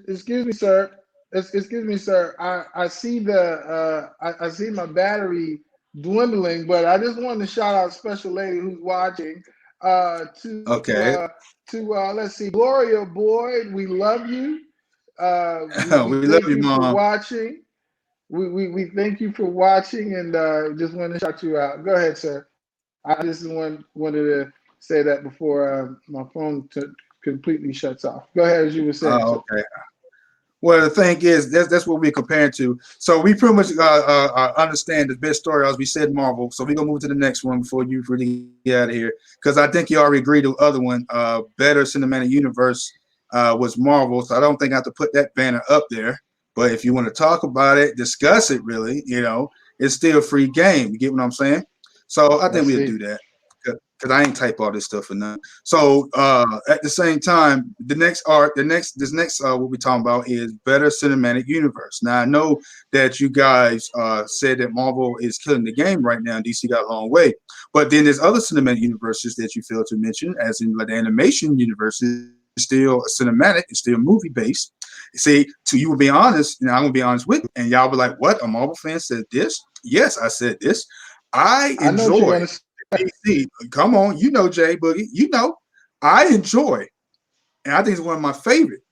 Excuse me, sir. Excuse me, sir. I see I see my battery dwindling, but I just wanted to shout out special lady who's watching. Okay. Let's see, Gloria Boyd, we love you. We We love thank you, you for Mom. watching. We thank you for watching, and just want to shout you out. Go ahead, sir. I just wanted to say that before my phone completely shuts off. Go ahead, as you were saying, sir. Okay. Well, the thing is, that's what we're comparing to. So we pretty much understand the best story, as we said, Marvel. So we're gonna move to the next one before you really get out of here, because I think you already agreed to the other one. Better cinematic universe was Marvel, so I don't think I have to put that banner up there. But if you want to talk about it, discuss it, really, it's still a free game. You get what I'm saying? So I think we'll do that. Because I ain't type all this stuff for nothing. So at the same time, this next what we're talking about is better cinematic universe. Now I know that you guys said that Marvel is killing the game right now, and DC got a long way. But then there's other cinematic universes that you failed to mention, as in like the animation universe is still cinematic, it's still movie based. See, to you will be honest, and I'm gonna be honest with you, and y'all be like, "What? A Marvel fan said this?" Yes, I said this. I enjoy. DC, come on, Jay Boogie, I enjoy, and I think it's one of my favorite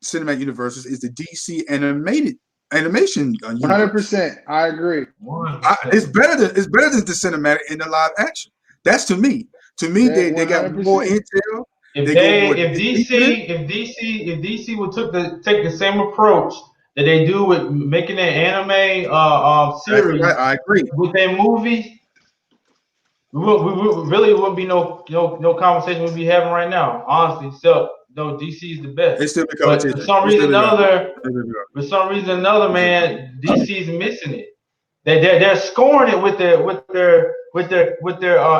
cinematic universes is the DC animation universe. 100%, I agree. It's better than the cinematic in the live action. That's to me. They got more intel. If DC would take the same approach that they do with making an anime series, right, I agree. With their movies, we really wouldn't be no conversation we'd be having right now. Honestly, so no, DC is the best. It's still but for some reason or another, man, DC is missing it. They're scoring it with their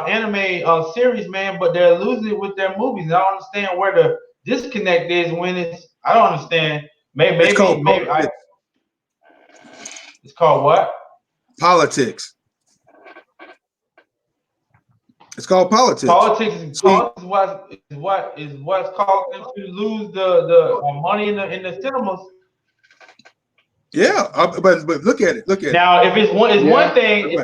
anime series, man, but they're losing it with their movies. And I don't understand where the disconnect is when I don't understand. Maybe it's called what? Politics. It's called politics. Politics is what's causing them to lose the money in the cinemas. Yeah, but look at it. Now, if it's one thing.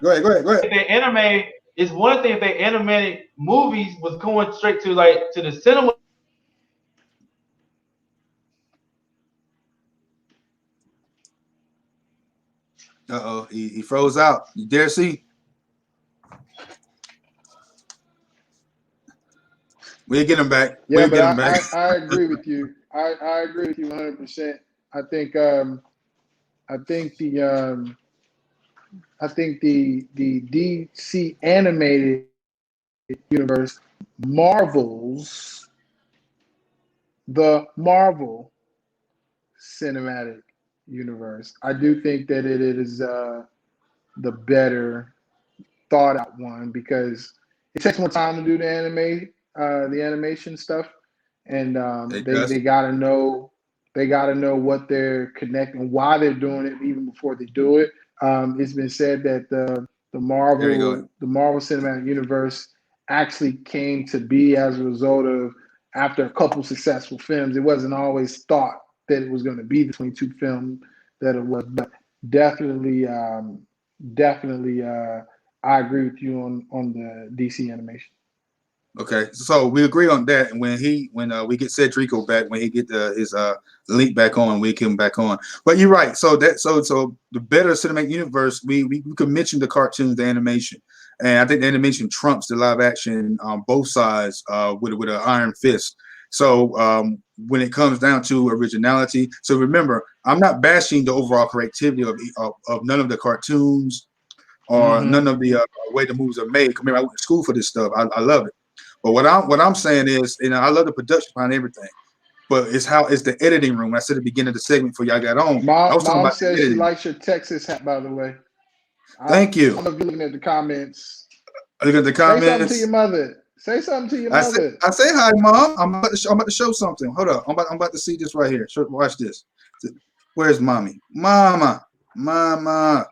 Go ahead. If they animate, it's one thing if they animated movies was going straight to the cinema. He froze out. You dare see? We'll get him back. Yeah, but I agree with you. I agree with you 100%. I think the DC animated universe marvels the Marvel cinematic universe. I do think that it is the better thought out one because it takes more time to do the animation stuff, and they gotta know what they're connecting, why they're doing it, even before they do it. It's been said that the Marvel Cinematic Universe actually came to be as a result of after a couple successful films. It wasn't always thought that it was going to be between two films that it was, but definitely, I agree with you on the DC animation. Okay, so we agree on that. And when we get Cedrico back, when he get his link back on, we get him back on. But you're right. So the better cinematic universe, we could mention the cartoons, the animation, and I think the animation trumps the live action on both sides with an iron fist. So when it comes down to originality, so remember, I'm not bashing the overall creativity of none of the cartoons or none of the way the movies are made. Remember, I went to school for this stuff. I love it. But what I'm saying is, I love the production behind everything, but it's the editing room. I said at the beginning of the segment before y'all got on. Mom says she likes your Texas hat, by the way. Thank you. I'm looking at the comments. Look at the comments. Say something to your mother. Say something to your mother. I say hi, Mom. I'm about to show something. Hold up. I'm about to see this right here. Watch this. Where's Mommy? Mama. My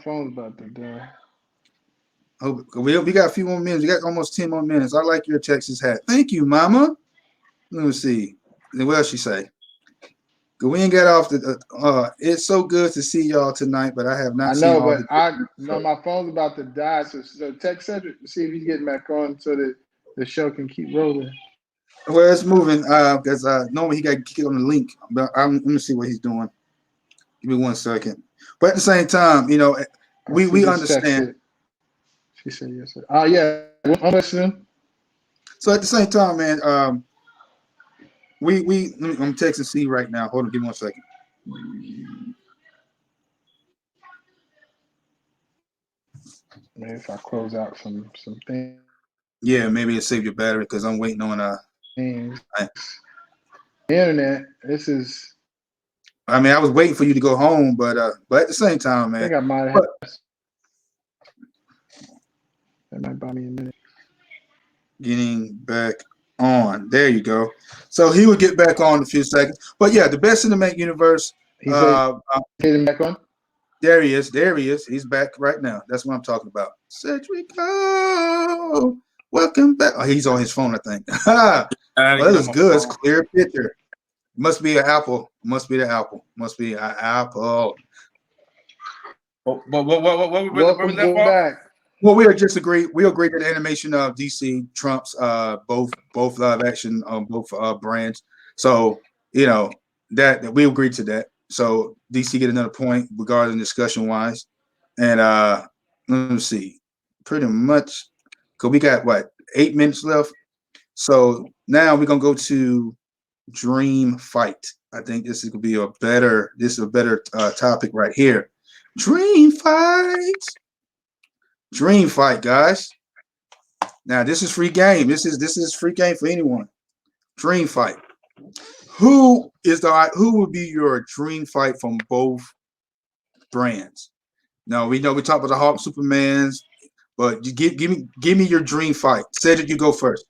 phone's about to die. Oh, we got a few more minutes. We got almost 10 more minutes. I like your Texas hat. Thank you, Mama. Let me see. What else she say? We ain't got off the. It's so good to see y'all tonight, but I have not. I know, but my phone's about to die. So text Cedric to see if he's getting back on, so that the show can keep rolling. Well, it's moving. Because normally he got to kick on the link, but let me see what he's doing. Give me 1 second. But at the same time, we understand. She said yes. Yeah, I'm listening. So at the same time, man, I'm texting C right now. Hold on, give me 1 second. Maybe if I close out some things. Yeah, maybe it saved your battery because I'm waiting on Internet. This is. I mean, I was waiting for you to go home, but at the same time, I man. think I might have. That might buy me a minute. Getting back on. There you go. So he would get back on in a few seconds. But yeah, the best cinematic universe. He said, "Getting back on." There he is. There he is. He's back right now. That's what I'm talking about. Cedrico, welcome back. Oh, he's on his phone, I think. Well, that was good. It's clear picture. Must be an Apple. Must be the Apple. Must be an Apple. What was that for? Back. Well, we agreed that the animation of DC trumps both live action on both brands. So that we agreed to that. So DC get another point regarding discussion wise, and let me see, pretty much because we got 8 minutes left. So now we're gonna go to Dream Fight. I think this is gonna be a better topic right here. Dream Fight, guys. Now this is free game. This is free game for anyone. Dream Fight. Who would be your dream fight from both brands? Now we know we talked about the Hulk, Superman's, but you give me your dream fight. Cedric, you go first.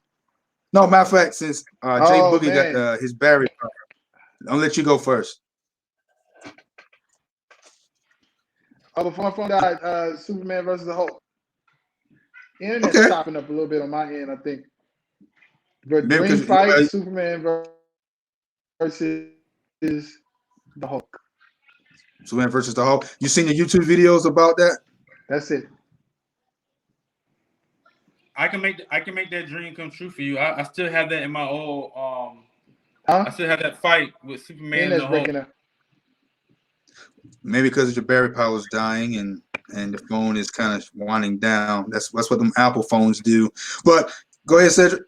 No, matter of fact, since Jay Boogie got his barrier, I'll let you go first. Before my phone died, Superman versus the Hulk. Internet's chopping up a little bit on my end, I think. But dream fight, Superman versus the Hulk. Superman versus the Hulk. You seen the YouTube videos about that? That's it. I can make that dream come true for you. I still have that in my old I still have that fight with Superman and the Hulk. Maybe because your battery power is dying and the phone is kind of winding down. That's what them Apple phones do. But go ahead, Cedric.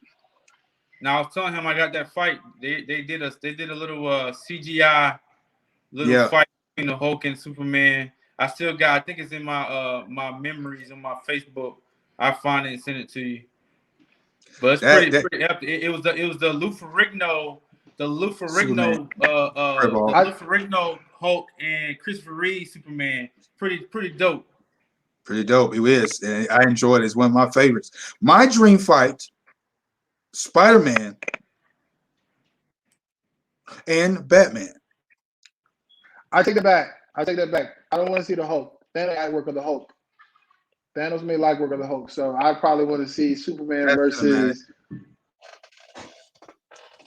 Now I was telling him I got that fight. They did a little CGI fight between the Hulk and Superman. I still got. I think it's in my my memories on my Facebook. I find it and send it to you. But it's pretty epic. It was the Lou Ferrigno Hulk and Christopher Reeve Superman. Pretty dope. Pretty dope. It is. And I enjoyed it. It's one of my favorites. My dream fight, Spider-Man and Batman. I take that back. I don't want to see the Hulk. Thanos like work of the Hulk. Thanos may like work of the Hulk. So I probably want to see Superman versus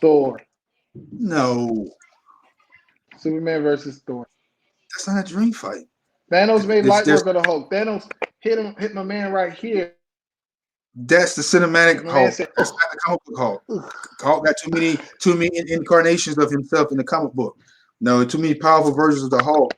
Thor. No. Superman versus Thor. That's not a dream fight. Thanos made light work of the Hulk. Thanos hit my man right here. That's the cinematic Hulk. That's not the comic book Hulk. Hulk got too many incarnations of himself in the comic book. No, too many powerful versions of the Hulk.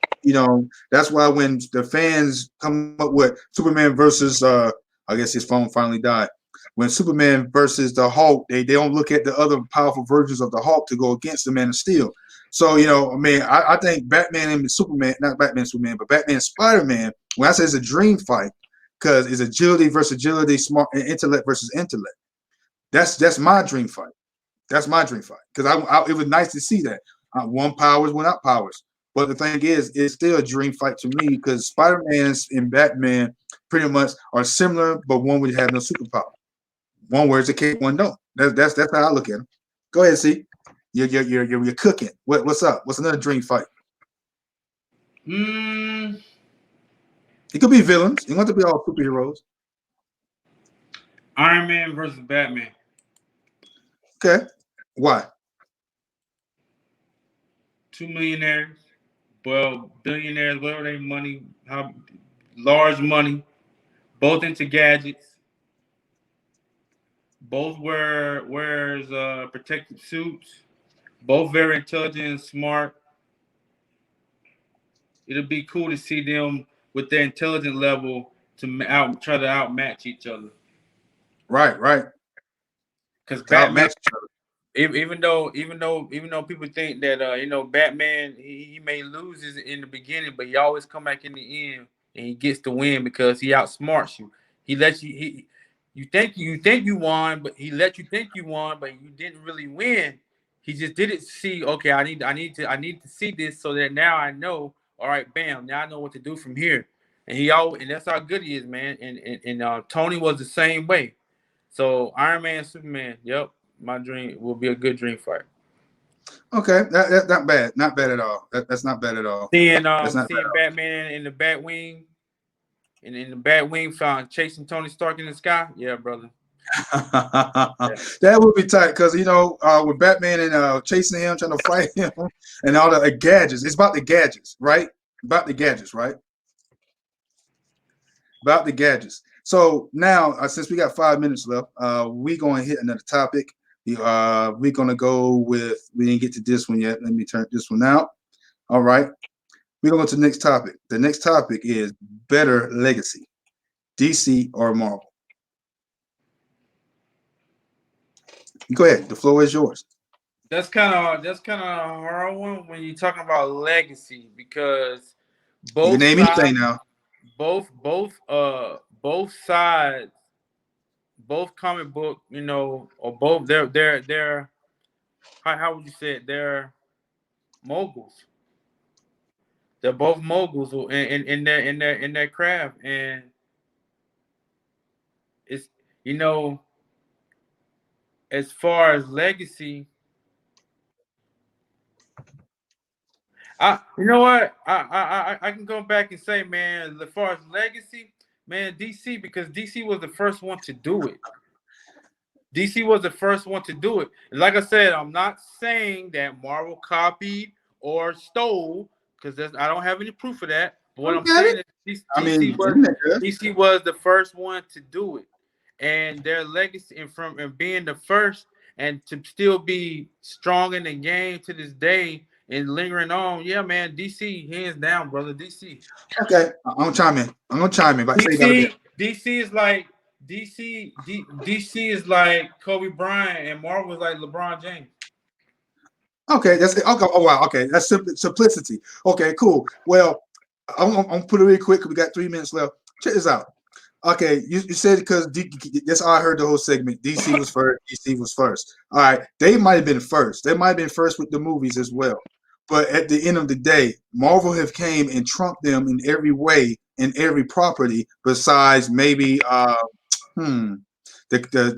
That's why when the fans come up with Superman versus I guess his phone finally died. When Superman versus the Hulk, they don't look at the other powerful versions of the Hulk to go against the Man of Steel. So, I think Batman and Superman, not Batman and Superman, but Batman and Spider-Man, when I say it's a dream fight, because it's agility versus agility, smart and intellect versus intellect. That's my dream fight. That's my dream fight. Because it was nice to see that. One powers, one out powers. But the thing is, it's still a dream fight to me because Spider-Man and Batman pretty much are similar, but one would have no superpower. One wears a cape, one don't. That's how I look at them. Go ahead, see. You're cooking. What's up? What's another dream fight? It could be villains. You want to be all superheroes. Iron Man versus Batman. Okay. Why? 2 millionaires, billionaires, whatever they money, how large money, both into gadgets. Both wears protective suits. Both very intelligent and smart. It'll be cool to see them with their intelligence level to try to outmatch each other. Right. Because Batman, even though people think that Batman he may lose in the beginning, but he always come back in the end and he gets the win because he outsmarts you. He lets you think you won, but he let you think you won, but you didn't really win. He just did it to see, okay, I need to see this so that now I know, all right, bam, now I know what to do from here. And that's how good he is, man. And Tony was the same way. So Iron Man, Superman, yep, my dream will be a good dream fight. Okay, that's not bad. Not bad at all. That's not bad at all. Seeing That's not seeing Batman in the Batwing, and in the Batwing found chasing Tony Stark in the sky. Yeah, brother. That would be tight because with Batman and chasing him, trying to fight him, and all the gadgets. It's about the gadgets, right? About the gadgets, right? About the gadgets. So now, since we got 5 minutes left, we're going to hit another topic. We're going to go with. We didn't get to this one yet. Let me turn this one out. All right. We're going to go to the next topic. The next topic is better legacy, DC or Marvel. Go ahead. The floor is yours. That's kind of a hard one when you're talking about legacy because You can name anything now. both sides, both comic book, or both they're how would you say it? They're moguls. They're both moguls in their craft, and it's as far as legacy. You know what? I can go back and say, man, as far as legacy, man, DC, because DC was the first one to do it. DC was the first one to do it. And like I said, I'm not saying that Marvel copied or stole, because I don't have any proof of that. But what I'm saying is DC was the first one to do it. And their legacy and being the first and to still be strong in the game to this day and lingering on, yeah, man, DC, hands down, brother, DC. Okay, I'm gonna chime in. But DC is like Kobe Bryant, and Marvel is like LeBron James. Okay, that's it. Okay, oh wow, okay, that's simplicity. Okay, cool. Well, I'm gonna put it really quick because we got 3 minutes left. Check this out. Okay, you said because that's how I heard the whole segment. DC was first. DC was first. All right, they might have been first. They might have been first with the movies as well. But at the end of the day, Marvel have came and trumped them in every way, in every property, besides maybe the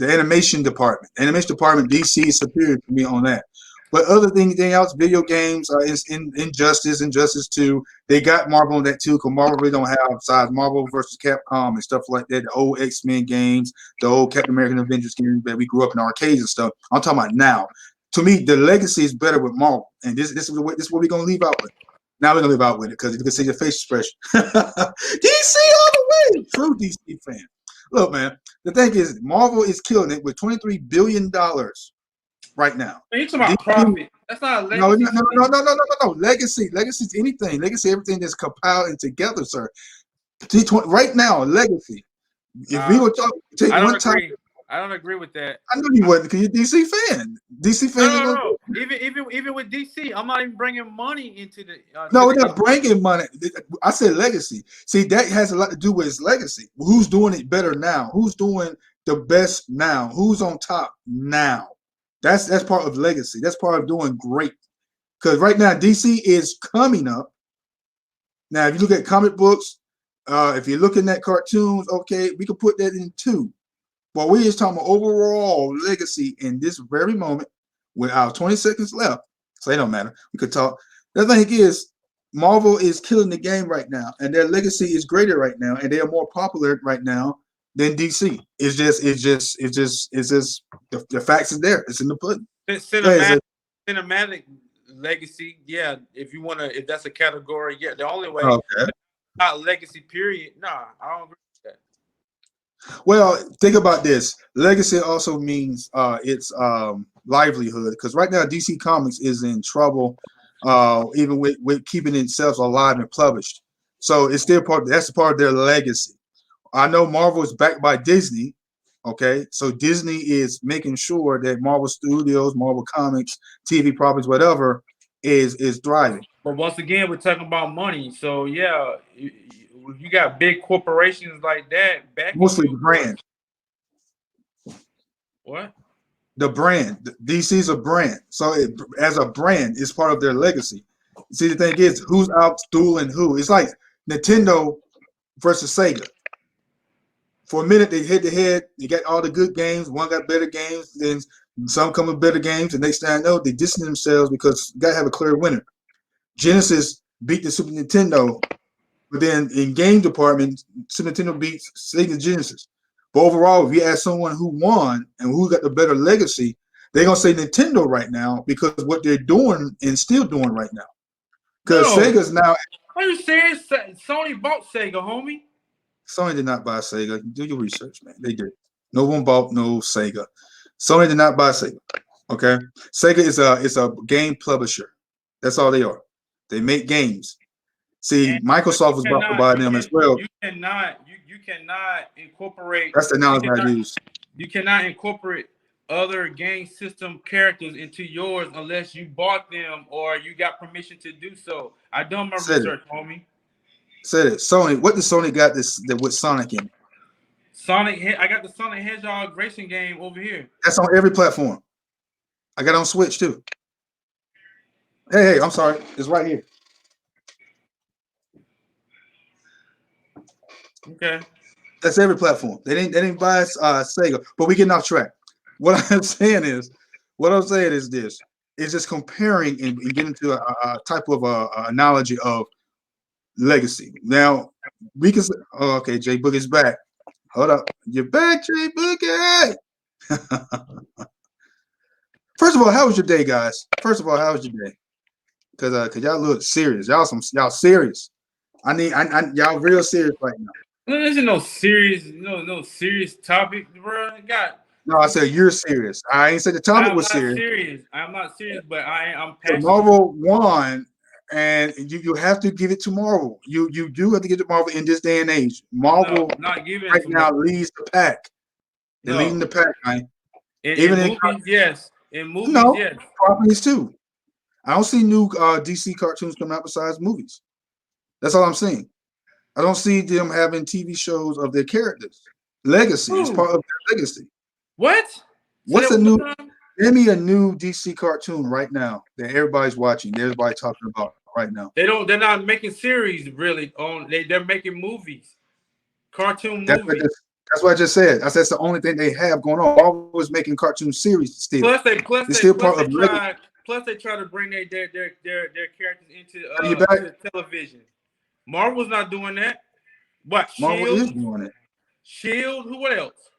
animation department. Animation department, DC is superior to me on that. But anything else, video games, Injustice 2, they got Marvel on that too, because Marvel really don't have, besides Marvel versus Capcom and stuff like that, the old X-Men games, the old Captain American Avengers games that we grew up in arcades and stuff. I'm talking about now. To me, the legacy is better with Marvel, and this is what we're gonna leave out with. Now we're gonna leave out with it because you can see your face expression. DC all the way, true DC fan. Look, man, the thing is, Marvel is killing it with $23 billion right now. You talking about profit? That's not a legacy. No. Legacy is anything. Legacy, everything that's compiled and together, sir. Right now, legacy. If we were take one time. I don't agree with that. I know you wouldn't because you're a DC fan. DC fans. No. Even with DC, I'm not even bringing money into the. No, we're not bringing money. I said legacy. See, that has a lot to do with its legacy. Who's doing it better now? Who's doing the best now? Who's on top now? That's part of legacy. That's part of doing great. Because right now, DC is coming up. Now, if you look at comic books, if you're looking at cartoons, okay, we can put that in too. But we're just talking about overall legacy in this very moment with our 20 seconds left. So it don't matter. We could talk. The thing is, Marvel is killing the game right now, and their legacy is greater right now, and they are more popular right now than DC. It's just the facts is there. It's in the pudding. Cinematic legacy, yeah. If that's a category, yeah. The only way, not legacy. Period. Nah, I don't agree. Well, think about this. Legacy also means its livelihood, because right now DC Comics is in trouble, even with keeping itself alive and published. So it's still that's part of their legacy. I know Marvel is backed by Disney, Okay, so Disney is making sure that Marvel Studios, Marvel Comics, TV properties, whatever, is thriving. But once again, we're talking about money. So yeah, you got big corporations like that backing Mostly you. the brand. What? The brand. DC's a brand. So as a brand, it's part of their legacy. See, the thing is, who's out dueling who? It's like Nintendo versus Sega. For a minute, they head to head. You got all the good games. One got better games, then some come with better games. And next thing I know, they distance themselves because you got to have a clear winner. Genesis beat the Super Nintendo, but then in game department, Super Nintendo beats Sega Genesis. But overall, if you ask someone who won and who got the better legacy, they're gonna say Nintendo right now because what they're doing and still doing right now. Because Sega's now. Are you serious? Sony bought Sega, homie. Sony did not buy Sega. Do your research, man. They did. No one bought no Sega. Sony did not buy Sega. Okay, Sega is a game publisher. That's all they are. They make games. See, and Microsoft was about to buy them as well. You cannot incorporate. That's the analogy I use. You cannot incorporate other game system characters into yours unless you bought them or you got permission to do so. I done my research, homie. Said it. Sony. What does Sony got with Sonic in? I got the Sonic Hedgehog racing game over here. That's on every platform. I got it on Switch too. Hey, I'm sorry. It's right here. Okay. That's every platform. They didn't buy Sega, but we getting off track. What I'm saying is this. It's just comparing and getting to a type of analogy of legacy. Now we can say, oh, okay, Jay Boogie's back. Hold up. You're back, Jay Boogie. First of all, how was your day, guys? First of all, how was your day? Cause y'all look serious. Y'all serious. I need y'all real serious right now. There's no serious topic, bro. No, I said you're serious. I ain't said the topic was serious. I'm not serious, but I'm passionate. Marvel won, and you have to give it to Marvel. You do have to give it to Marvel in this day and age. Marvel not giving right now leads the pack. They're leading the pack, man. In movies, yes. In movies, yes. Properties too. I don't see new DC cartoons coming out besides movies. That's all I'm saying. I don't see them having TV shows of their characters. Legacy is part of their legacy. What? What's a new? Give me a new DC cartoon right now that everybody's watching. Everybody talking about right now. They're not making series really. They're making movies, cartoon movies. That's what I just said. That's the only thing they have going on. Marvel is making cartoon series still. Plus they try to bring their characters into television. Marvel's not doing that. What? Marvel is doing it. Shield. What else?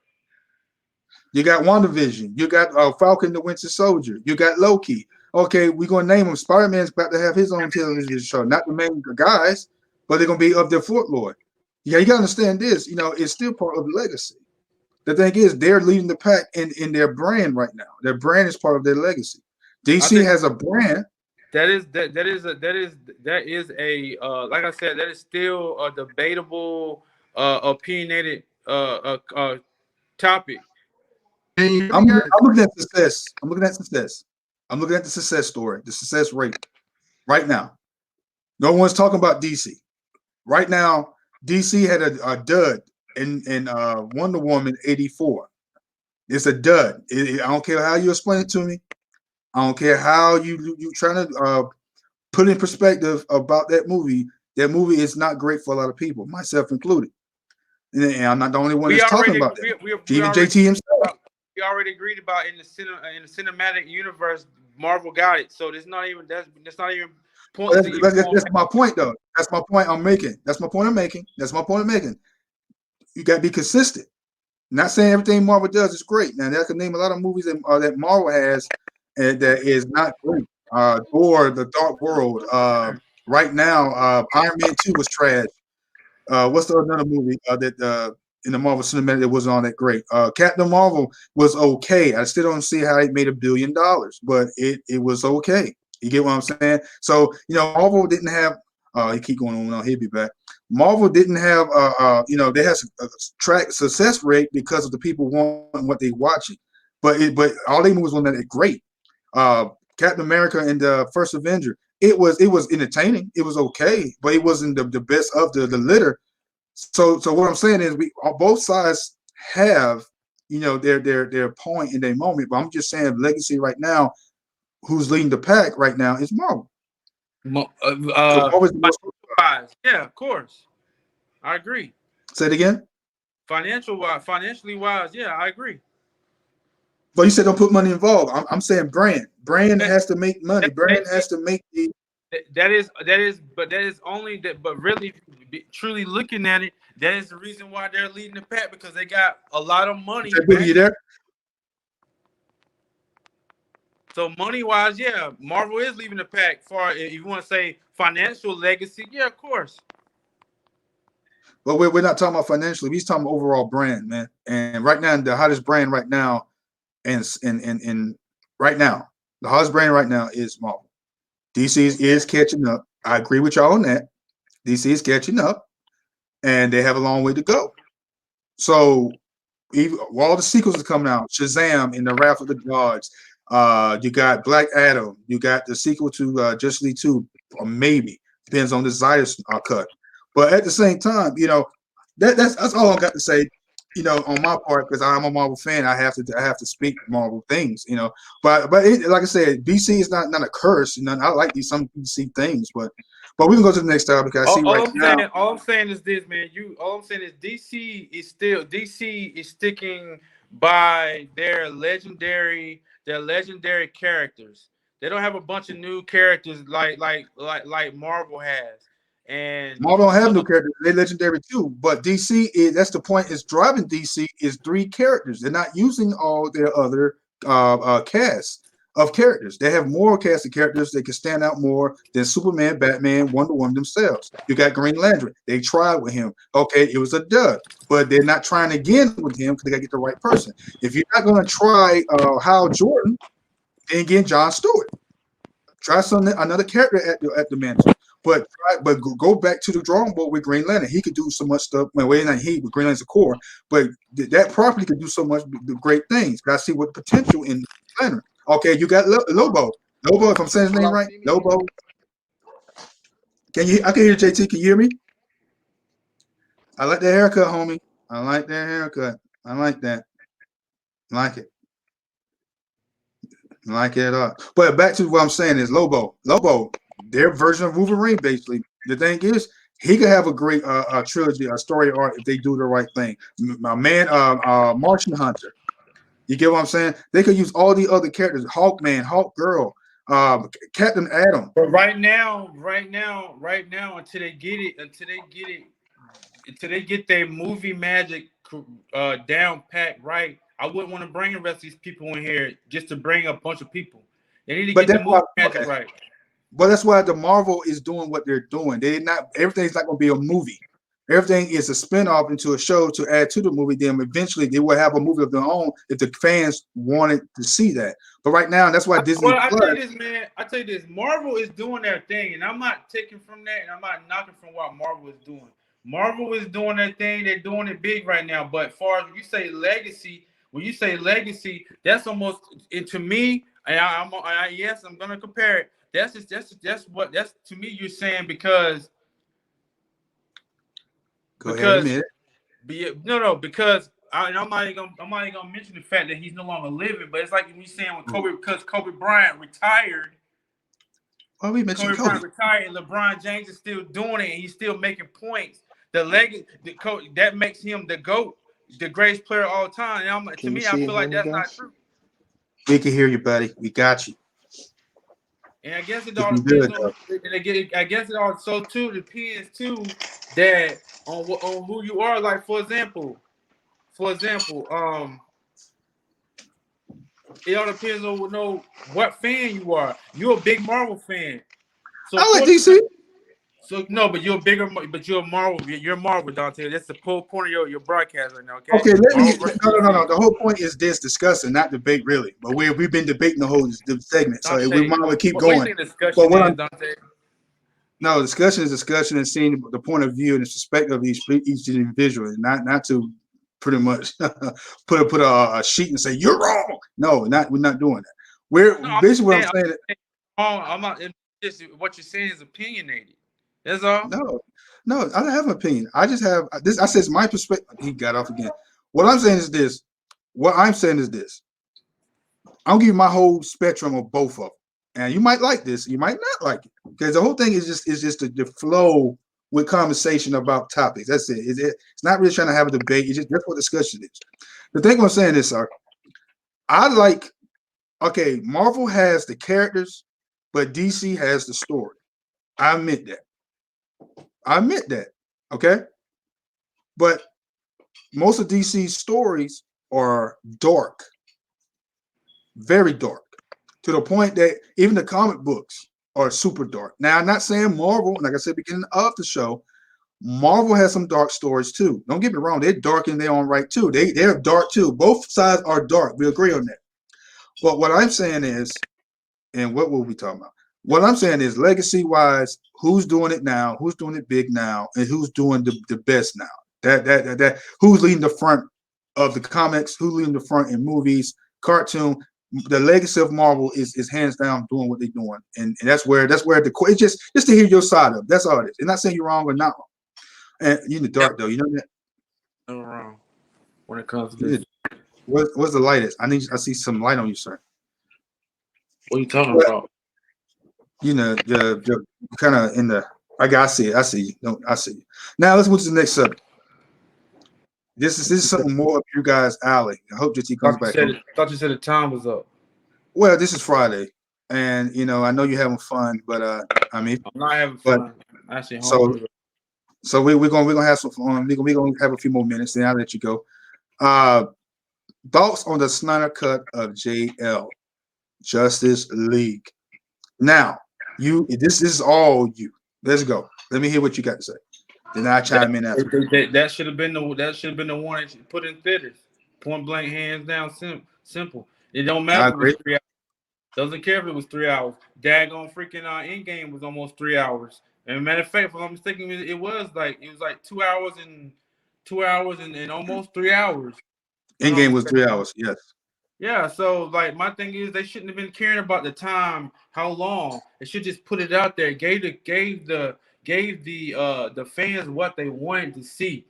You got WandaVision. You got Falcon the Winter Soldier. You got Loki. Okay, we're going to name him. Spider-Man's about to have his own television show. Not the main guys, but they're going to be of their Fort Lord. Yeah, you got to understand this. It's still part of the legacy. The thing is, they're leading the pack in their brand right now. Their brand is part of their legacy. DC has a brand. That is a like I said, that is still a debatable, opinionated topic. I'm looking at success. I'm looking at the success story, the success rate right now. No one's talking about DC. Right now, DC had a dud in Wonder Woman 84. It's a dud. I don't care how you explain it to me. I don't care how you trying to put in perspective about that movie. That movie is not great for a lot of people, myself included. And I'm not the only one that's talking about that. Even JT himself. We already agreed about in the cinematic universe, Marvel got it. So that's not even point. That's my point, though. That's my point I'm making. You got to be consistent. Not saying everything Marvel does is great. Now, I can name a lot of movies that Marvel has and that is not great. Thor, The Dark World. Right now, Iron Man 2 was trash. What's the another movie that in the Marvel Cinematic that wasn't all that great? Captain Marvel was okay. I still don't see how it made $1 billion, but it was okay. You get what I'm saying? So, Marvel didn't have he keep going on, he'll be back. Marvel didn't have they had a track success rate because of the people wanting what they watching, but all they movies were not great. Captain America and the First Avenger, it was entertaining, it was okay, but it wasn't the best of the litter. So what I'm saying is we both sides have their point in their moment, but I'm just saying legacy right now, who's leading the pack right now is Marvel. Wise. Yeah, of course. I agree. Say it again. Financially wise, yeah, I agree. But you said don't put money involved. I'm saying brand. Brand has to make money. Brand has to make the. That is only that. But really, truly looking at it, that is the reason why they're leading the pack, because they got a lot of money. You there? So money wise, yeah, Marvel is leaving the pack. Far if you want to say financial legacy, yeah, of course. But we're not talking about financially. We're talking about overall brand, man. And right now, the hottest brand right now, and right now, the hottest brand right now is Marvel. DC is catching up. I agree with y'all on that. DC is catching up, and they have a long way to go. So, all the sequels are coming out. Shazam and the Wrath of the Gods. You got Black Adam. You got the sequel to Justice League 2, or maybe depends on the Zayas cut. But at the same time, that's all I got to say. On my part, because I'm a Marvel fan, I have to speak Marvel things. But like I said, DC is not a curse. I like some DC things, but we can go to the next topic. I see all I'm saying is this, man. All I'm saying is DC is sticking by their legendary characters. They don't have a bunch of new characters like Marvel has. And Marvel don't have new characters; they're legendary too. But DC that's the point. Is driving DC is 3 characters. They're not using all their other cast of characters. They have more cast of characters that can stand out more than Superman, Batman, Wonder Woman themselves. You got Green Lantern. They tried with him. Okay, it was a dud, but they're not trying again with him because they got to get the right person. If you're not going to try Hal Jordan, then get John Stewart. Try another character at the mansion. But go back to the drawing board with Green Lantern. He could do so much stuff. Well, not he, but Green Lantern's a core. But that property could do so much great things. Got to see what potential in Lantern. Okay, you got Lobo. Lobo, if I'm saying his name right, Lobo. I can hear JT. Can you hear me? I like that haircut, homie. I like that haircut. I like that. I like it. Like it up. But back to what I'm saying is Lobo, their version of Wolverine, basically. The thing is, he could have a great trilogy, a story arc if they do the right thing. My man, Martian Hunter. You get what I'm saying? They could use all the other characters: Hawkman, Hawkgirl, Captain Atom. But right now, until they get their movie magic down packed right, I wouldn't want to bring the rest of these people in here just to bring a bunch of people. They need to get the movie magic right. But that's why the Marvel is doing what they're doing. Everything's not going to be a movie. Everything is a spinoff into a show to add to the movie. Then eventually they will have a movie of their own if the fans wanted to see that. But right now, that's why Disney. Well, I tell you this, Marvel is doing their thing, and I'm not taking from that, and I'm not knocking from what Marvel is doing. Marvel is doing their thing; they're doing it big right now. But as far as when you say legacy, that's almost to me. Yes, I'm gonna compare it. That's to me. You're saying because. Because I'm not even gonna mention the fact that he's no longer living, but it's like we saying when Kobe Bryant retired. Well, we mentioned Kobe Bryant retired, and LeBron James is still doing it, and he's still making points. That makes him the GOAT, the greatest player of all time. And I feel like that's not true. We can hear you, buddy. We got you. And I guess it all depends on. I guess it also depends too that on who you are. Like for example, it all depends on what fan you are. You're a big Marvel fan. So I like DC. So no, but you're Marvel. You're Marvel, Dante. That's the whole point of your broadcast right now. Okay. Okay. No. The whole point is this discussing, not debate, really. But we've been debating the whole segment, so we might want to keep going. What do you think discussion is, Dante? No, discussion is discussion and seeing the point of view and the perspective of each individual, and not to pretty much put a sheet and say you're wrong. No, we're not doing that. We're No, basically what I'm saying. I'm not. Just what you're saying is opinionated. That's all. No, I don't have an opinion. I just have this. I said it's my perspective. He got off again. What I'm saying is this. What I'm saying is this. I'll give you my whole spectrum of both of them. And you might like this, you might not like it. Because the whole thing is just the flow with conversation about topics. That's it. It's not really trying to have a debate. It's just that's what discussion is. The thing I'm saying is, sir, Marvel has the characters, but DC has the story. I admit that. Okay. But most of DC's stories are dark, very dark, to the point that even the comic books are super dark. Now, I'm not saying Marvel, like I said, beginning of the show, Marvel has some dark stories too. Don't get me wrong, they're dark in their own right too. They're dark too. Both sides are dark. We agree on that. But what I'm saying is, and what will we talking about? What I'm saying is, legacy-wise, who's doing it now? Who's doing it big now? And who's doing the best now? That who's leading the front of the comics? Who's leading the front in movies, cartoon? The legacy of Marvel is hands down doing what they're doing, and that's where it's just to hear your side of it. That's all it is. It's not saying you're wrong or not wrong. And you're in the dark though, you know that. No wrong when it comes to this. What's the light is? I see some light on you, sir. What are you talking about? You know, the kind of in the. I see it. I see you. No, I see you. Now let's move to the next subject. This is something more up your guys' alley. I hope that he comes back. Thought you said the time was up. Well, this is Friday, and I know you're having fun, but I mean, I'm not having fun. Actually, so we're gonna have some fun. We're gonna have a few more minutes, then I'll let you go. Thoughts on the Snyder cut of JL Justice League. Now, this is all you. Let's go. Let me hear what you got to say. Then I chime in after. That should have been the one that you put in theaters. Point blank, hands down, simple. It don't matter if it was 3 hours. Doesn't care if it was 3 hours. Daggone freaking Endgame was almost 3 hours. And matter of fact, if I'm mistaken, it was like 2 hours and almost 3 hours. Endgame was 3 hours, yes. Yeah, so like my thing is they shouldn't have been caring about the time, how long. They should just put it out there, gave the fans what they wanted to see.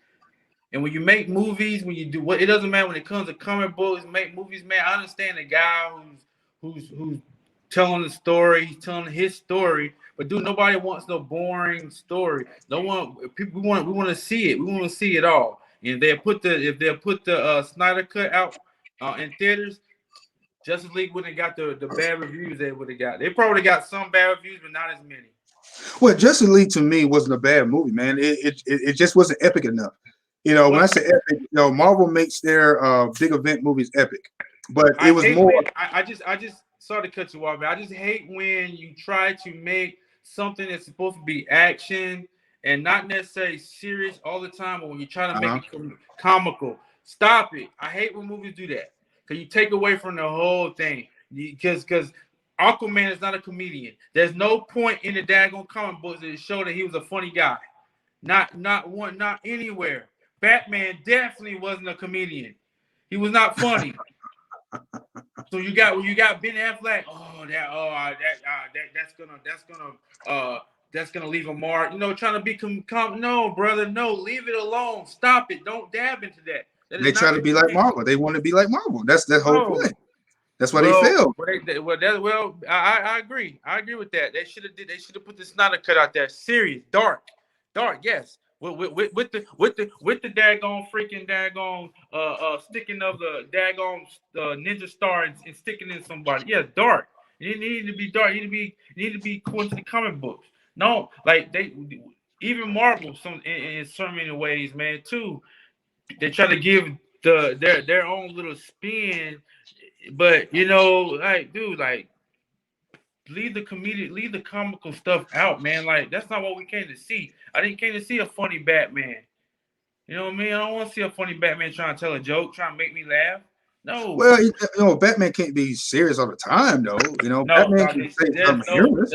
And when you make movies, when you do what, it doesn't matter when it comes to comic books, make movies, man. I understand the guy who's telling the story, he's telling his story, but dude, nobody wants no boring story. We want to see it. We want to see it all. And if they put the Snyder cut out in theaters, Justice League wouldn't have got the bad reviews they would have got. They probably got some bad reviews, but not as many. Well, Justice League to me wasn't a bad movie, man. It just wasn't epic enough. When I say epic, Marvel makes their big event movies epic, but it was more. I just sorry to cut you off, but I just hate when you try to make something that's supposed to be action and not necessarily serious all the time, or when you try to make it comical. Stop it. I hate when movies do that because you take away from the whole thing. Because Aquaman is not a comedian. There's no point in the daggone comic books that show that he was a funny guy. Not anywhere. Batman definitely wasn't a comedian. He was not funny. So you got Ben Affleck. That's gonna leave a mark. Trying to be no, brother. No, leave it alone. Stop it. Don't dab into that. They try to be like Marvel. They want to be like Marvel. That's their whole point. That's why they failed. I agree. I agree with that. They should have put the Snyder cut out there. Serious, dark. Yes. With the daggone sticking of the daggone ninja star and sticking in somebody. Yes, dark. It needed to be dark. It needed to be according to the comic books. No, like even Marvel in so many ways, man. Too, they try to give their own little spin, but leave the comical stuff out, man. Like that's not what we came to see. I didn't came to see a funny Batman. You know what I mean? I don't want to see a funny Batman trying to tell a joke, trying to make me laugh. No, Well, Batman can't be serious all the time, though. no, Batman no. can say something humorous.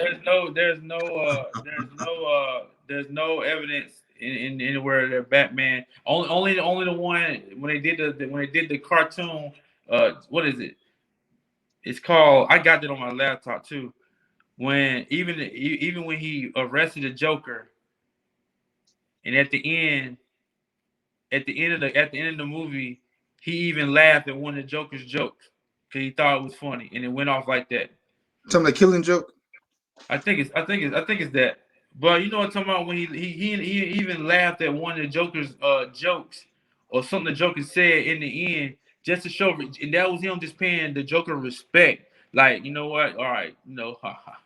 There's no evidence in anywhere that Batman. Only the one when they did the cartoon. What is it? It's called. I got it on my laptop too. When even when he arrested the Joker, and at the end of the movie, he even laughed at one of the Joker's jokes because he thought it was funny, and it went off like that. Something like Killing Joke. I think it's that. But you know what I'm talking about when he even laughed at one of the Joker's jokes or something the Joker said in the end just to show, and that was him just paying the Joker respect. Like, you know what? All right, ha ha ha.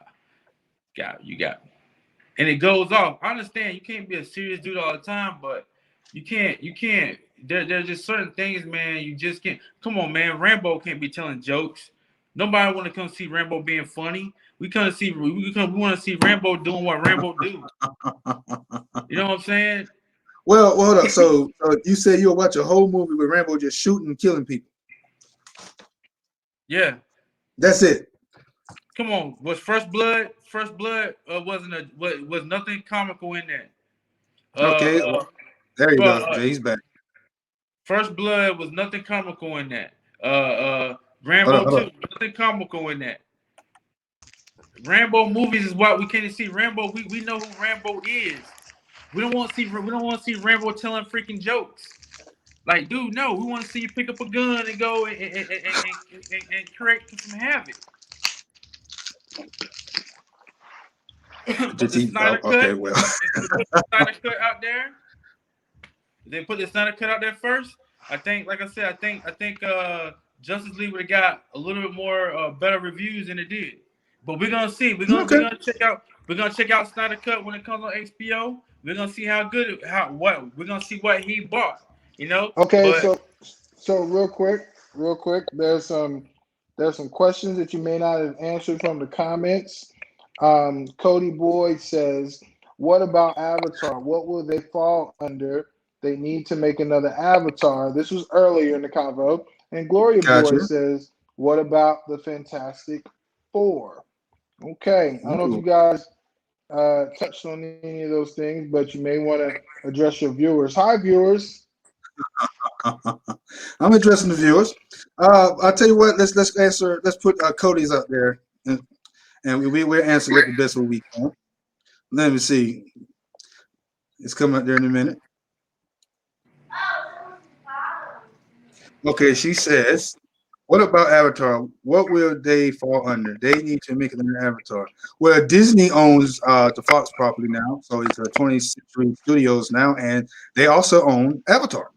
You got me. And it goes off. I understand you can't be a serious dude all the time, but you can't. There's just certain things, man. You just can't. Come on, man. Rambo can't be telling jokes. Nobody want to come see Rambo being funny. We want to see Rambo doing what Rambo do. You know what I'm saying? Well, hold up. So you say you'll watch a whole movie with Rambo just shooting and killing people? Yeah. That's it. Come on. Was First Blood? First Blood was nothing comical in that. Okay. There you go. Jay's back. First Blood was nothing comical in that. Rambo 2, nothing comical in that. Rambo movies is what we can't see. Rambo, we know who Rambo is. We don't want to see Rambo telling freaking jokes. Like, dude, no, we want to see you pick up a gun and go and create some havoc. But the Snyder cut, okay, well. the Snyder cut out there. They put the Snyder cut out there first. I think, like I said, I think Justice League would have got a little bit more better reviews than it did. But we're gonna see. We're gonna check out Snyder Cut when it comes on HBO. We're gonna see we're gonna see what he bought. Okay, so real quick, there's some questions that you may not have answered from the comments. Cody Boyd says, "What about Avatar? What will they fall under? They need to make another Avatar." This was earlier in the convo. And Gloria Boy says, "What about the Fantastic Four?" Okay, I don't know if you guys touched on any of those things, but you may want to address your viewers. Hi, viewers. I'm addressing the viewers. I'll tell you what. Let's answer. Let's put Cody's up there, and we'll answer it the best way we can. Let me see. It's coming up there in a minute. Okay, she says, "What about Avatar? What will they fall under? They need to make an Avatar." Well, Disney owns the Fox property now, so it's 20th Century Studios now, and they also own Avatar.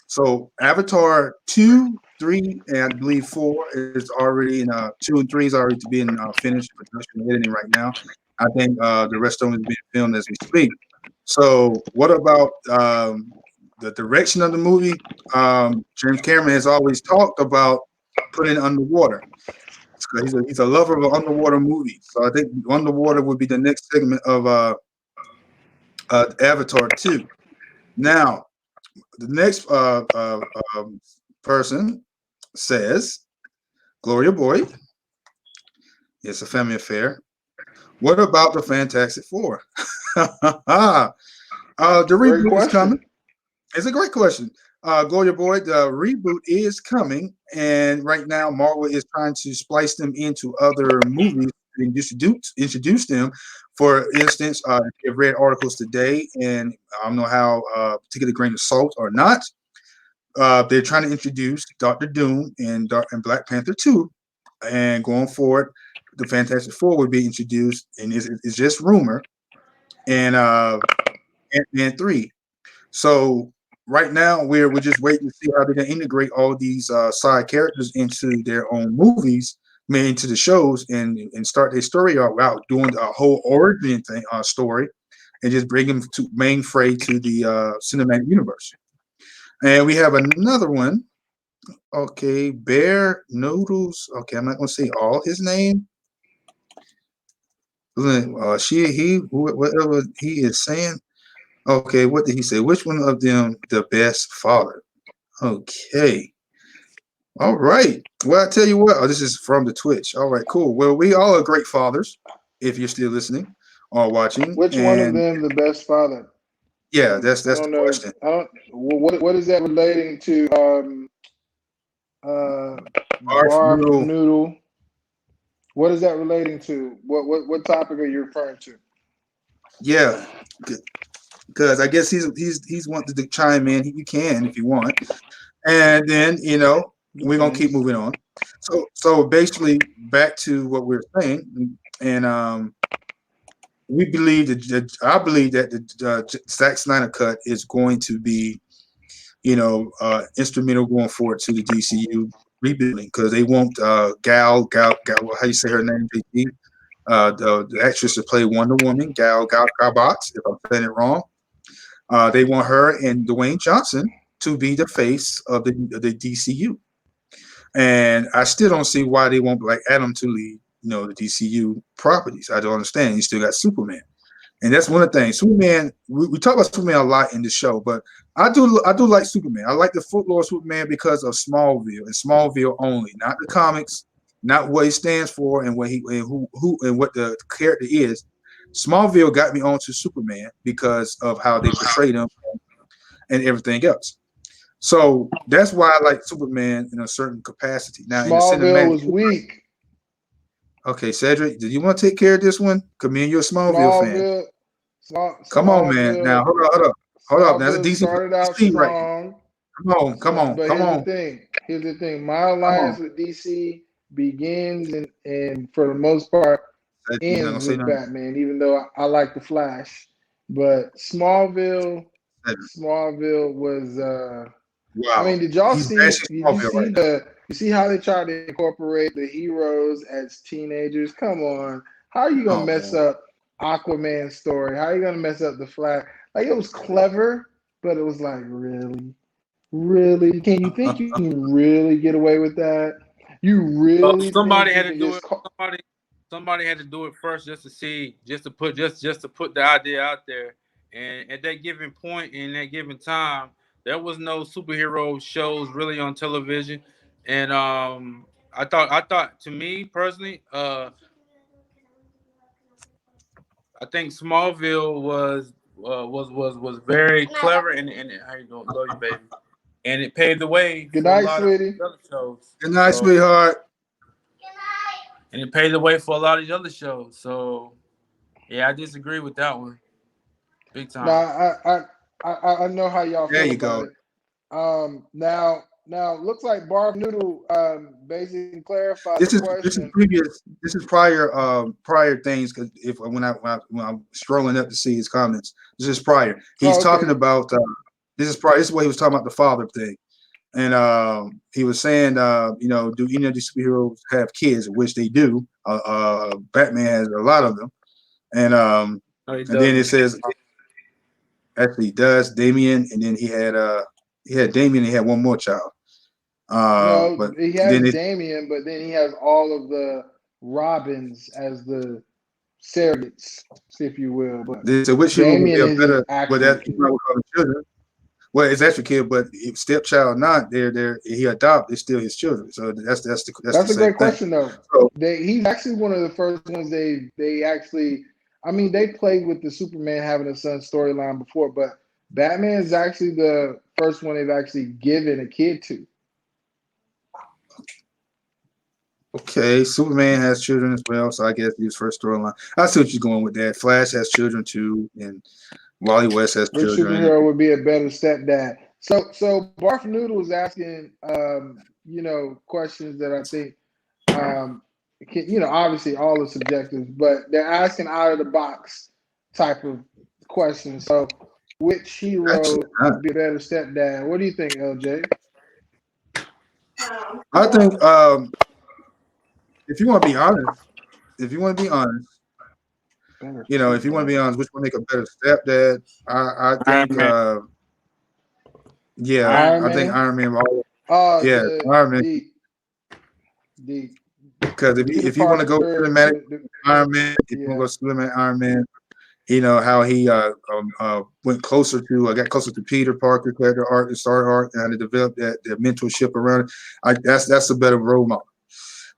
So Avatar 2, 3, and I believe 4 is already in 2 and 3 is already being finished production editing right now. I think the rest of them is being filmed as we speak. So what about the direction of the movie? James Cameron has always talked about putting it underwater. He's a lover of underwater movies. So I think underwater would be the next segment of Avatar 2. Now, the next person says, Gloria Boyd, it's a family affair. What about the Fantastic Four? The reboot is coming. It's a great question. Gloria Boyd, the reboot is coming, and right now Marvel is trying to splice them into other movies and introduce them. For instance, I've read articles today, and I don't know how to get a grain of salt or not. They're trying to introduce Doctor Doom and Black Panther 2, and going forward, the Fantastic Four will be introduced, and it's just rumor, and Ant-Man 3. So right now we're just waiting to see how they're gonna integrate all these side characters into their own movies, into the shows, and start their story out doing a whole origin thing story, and just bring them to main fray to the cinematic universe. And we have another one. Okay, Bear Noodles. Okay, I'm not gonna say all his name. Whatever he is saying. Okay, what did he say? Which one of them the best father? Okay. All right. Well, I tell you what. Oh, this is from the Twitch. All right, cool. Well, we all are great fathers. If you're still listening or watching, Which one of and them the best father? yeah, that's I the don't know. question. I don't. What is that relating to? Uh, Barf Barf Noodle. Noodle. What is that relating to? What topic are you referring to? Yeah, because I guess he's wanted to chime in. You can if you want, and then we're gonna keep Depends. moving on. So basically, back to what we we're saying, and we believe I believe that the Zack Snyder cut is going to be instrumental going forward to the DCU rebuilding because they want Gal, how you say her name, JT? The actress to play Wonder Woman, Gal Gadot, if I'm saying it wrong. They want her and Dwayne Johnson to be the face of the DCU, and I still don't see why they want Black Adam to lead the DCU properties. I don't understand. You still got Superman. And that's one of the things. Superman, we talk about Superman a lot in the show, but I do like Superman. I like the folklore of Superman because of Smallville and Smallville only, not the comics, not what he stands for and what he and who and what the character is. Smallville got me onto Superman because of how they portrayed him and everything else. So that's why I like Superman in a certain capacity. Now in the Smallville cinematic, was weak. okay, Cedric, do you want to take care of this one? Cause me and you're a Smallville fan. Smallville. Come on, man. Now Smallville. hold up. Now that's a Smallville DC started out team right here. strong. Come But here's the on. thing. Here's the thing. My Come on. alliance with DC begins and for the most part You're not gonna ends say with nothing. Batman, even though I like the Flash. But Smallville was I Wow. mean, did y'all He's see bashing did you Smallville see right now. you see how they tried to incorporate the heroes as teenagers? Come on. How are you gonna Oh mess man. up Aquaman's story? How are you gonna mess up the Flash? Like it was clever, but it was like really? Really? Can you think you can really get away with that? You really think Somebody you had to can do just it. call? Somebody had to do it first just to see, just to put the idea out there. And at that given point in that given time, there was no superhero shows really on television. And I thought to me personally, I think Smallville was very clever and how you doing, love you, baby. And it paved the way Good for a night, lot of sweetie. other shows. Good night, So sweetheart. and it paved the way for a lot of these other shows. So yeah, I disagree with that one, big Now time. I know how y'all There feel you about go. it. Now looks like Barb Noodle basically clarified the This is question. previous. This is prior things. Because if when I'm scrolling up to see his comments, this is prior. He's Oh, talking okay. about this is prior. This is what he was talking about the father thing, and he was saying, do any of these superheroes have kids? Which they do. Batman has a lot of them, and No, he then it doesn't. says actually he does Damien, and then he had Damien. And he had one more child, No, but he then has it Damien, but then he has all of the Robins as the surrogates, if you will. But they said which hero would be Damien a is his better, but actual that you kid. might call them children. Well, it's actual kid, but if stepchild not, they're he adopted, it's still his children. So that's the That's a same great thing. question, though. So He's actually one of the first ones they actually. I mean, they played with the Superman having a son storyline before, but Batman is actually the first one they've actually given a kid to. okay, Superman has children as well, so I guess he was first storyline. I see what you're going with that. Flash has children too, and Wally West has Which children. superhero would be a better stepdad? So Barf Noodle is asking, questions that I think, obviously all is subjective, but they're asking out of the box type of questions. So, which Actually, hero would be a better stepdad? What do you think, LJ? I think if you want to be honest, if you want to be honest, Better if you want to be stepdad. honest, which one make a better stepdad? I Iron think Man. yeah, Iron Iron I Man. think Man. Iron Man. Oh, Yeah, the Iron Man. the Because Peter if you want to go Parker. cinematic Iron Man, if you want Yeah. to go cinematic Iron Man, how he went closer to got closer to Peter Parker, character art and start art, and how to develop that mentorship around it. That's a better role model.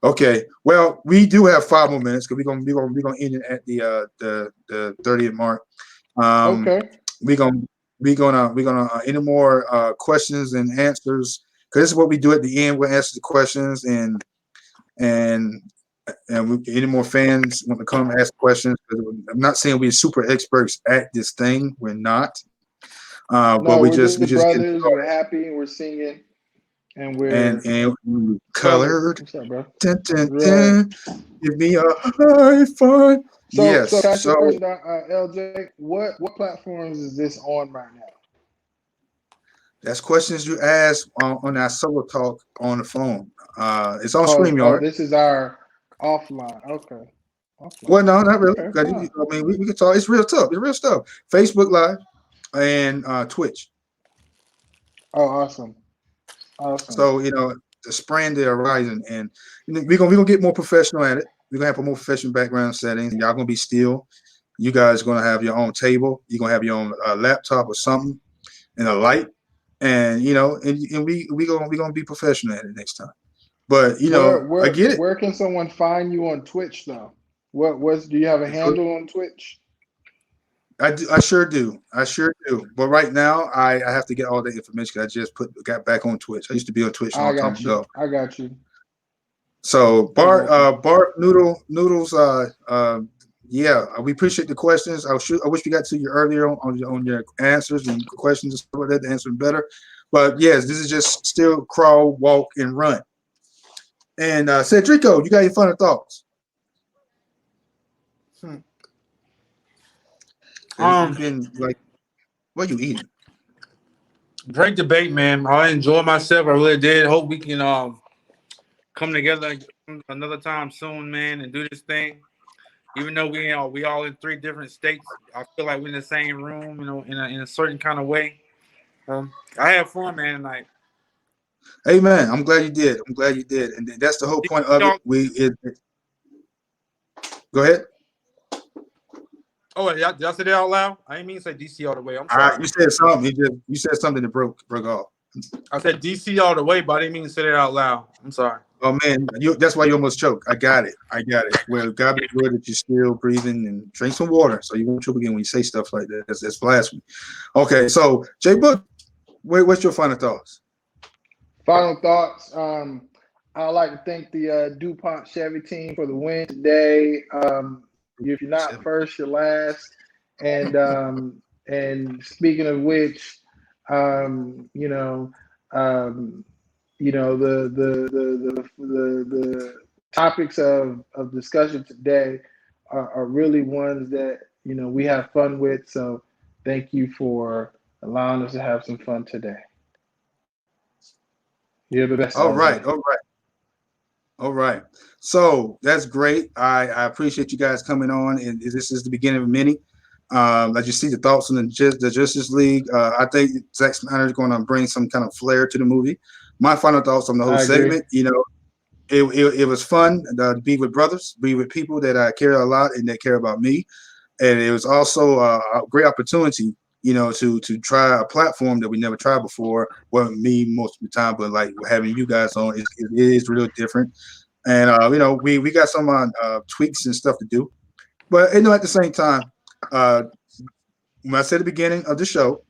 Okay, well, we do have 5 more minutes because we're gonna end it at the 30th mark. Okay. We're gonna any more questions and answers, because this is what we do at the end. We'll answer the questions and any more fans want to come ask questions. I'm not saying we're super experts at this thing. We're not. But No, we we're just just get brothers. We're happy. We're singing, and we're and colored. What's up, bro? Dun, dun, Right. dun. Give me a high five. So, Yes. so that's the So question, LJ. What platforms is this on right now? that's questions you ask on our solo talk on the phone. It's on Oh, StreamYard. this is our offline. Okay. Offline. Well, no, not really. Okay, 'Cause fine. I mean, we can talk. It's real tough. It's real stuff. Facebook Live and Twitch. Oh, awesome. Awesome. So the spraying the horizon, and we're gonna get more professional at it. We're gonna have a more professional background settings. And y'all gonna be still. You guys are gonna have your own table. You're gonna have your own laptop or something and a light, and we gonna be professional at it next time. But I get it. Where can someone find you on Twitch though? Do you have a handle on Twitch? I sure do. But right now, I have to get all the information. I just got back on Twitch. I used to be on Twitch a long time ago. I got you. So Bart Noodles, yeah, we appreciate the questions. I wish we got to you earlier on your answers and questions and stuff like that to answer them better. But yes, this is just still crawl, walk, and run. And Cedrico, you got any final thoughts? You've been like, what are you eating? Great debate, man. I enjoyed myself. I really did. Hope we can come together another time soon, man, and do this thing. Even though we all in 3 different states, I feel like we're in the same room, in a certain kind of way. I had fun, man, tonight. Hey, man, I'm glad you did. And that's the whole point of it. Go ahead. Oh, did y'all say that out loud? I didn't mean to say DC all the way. I'm sorry. You said something. You said something that broke off. I said DC all the way, but I didn't mean to say that out loud. I'm sorry. Oh man, that's why you almost choked. I got it. Well, God be good that you're still breathing, and drink some water so you won't choke again when you say stuff like that. That's blasphemy. Okay, so Jay Book, what's your final thoughts? Final thoughts. I'd like to thank the DuPont Chevy team for the win today. If you're not first, you're last. And speaking of which, the topics of discussion today are really ones that we have fun with. So thank you for allowing us to have some fun today. You're the best. All right. So that's great. I appreciate you guys coming on, and this is the beginning of many. As you see the thoughts on the Justice League, I think Zack Snyder is going to bring some kind of flair to the movie. My final thoughts on the whole segment, it was fun to be with brothers, be with people that I care a lot and that care about me, and it was also a great opportunity, to try a platform that we never tried before. Well, me most of the time, but like having you guys on, it is real different. And we got some tweaks and stuff to do, but at the same time, when I said at the beginning of the show,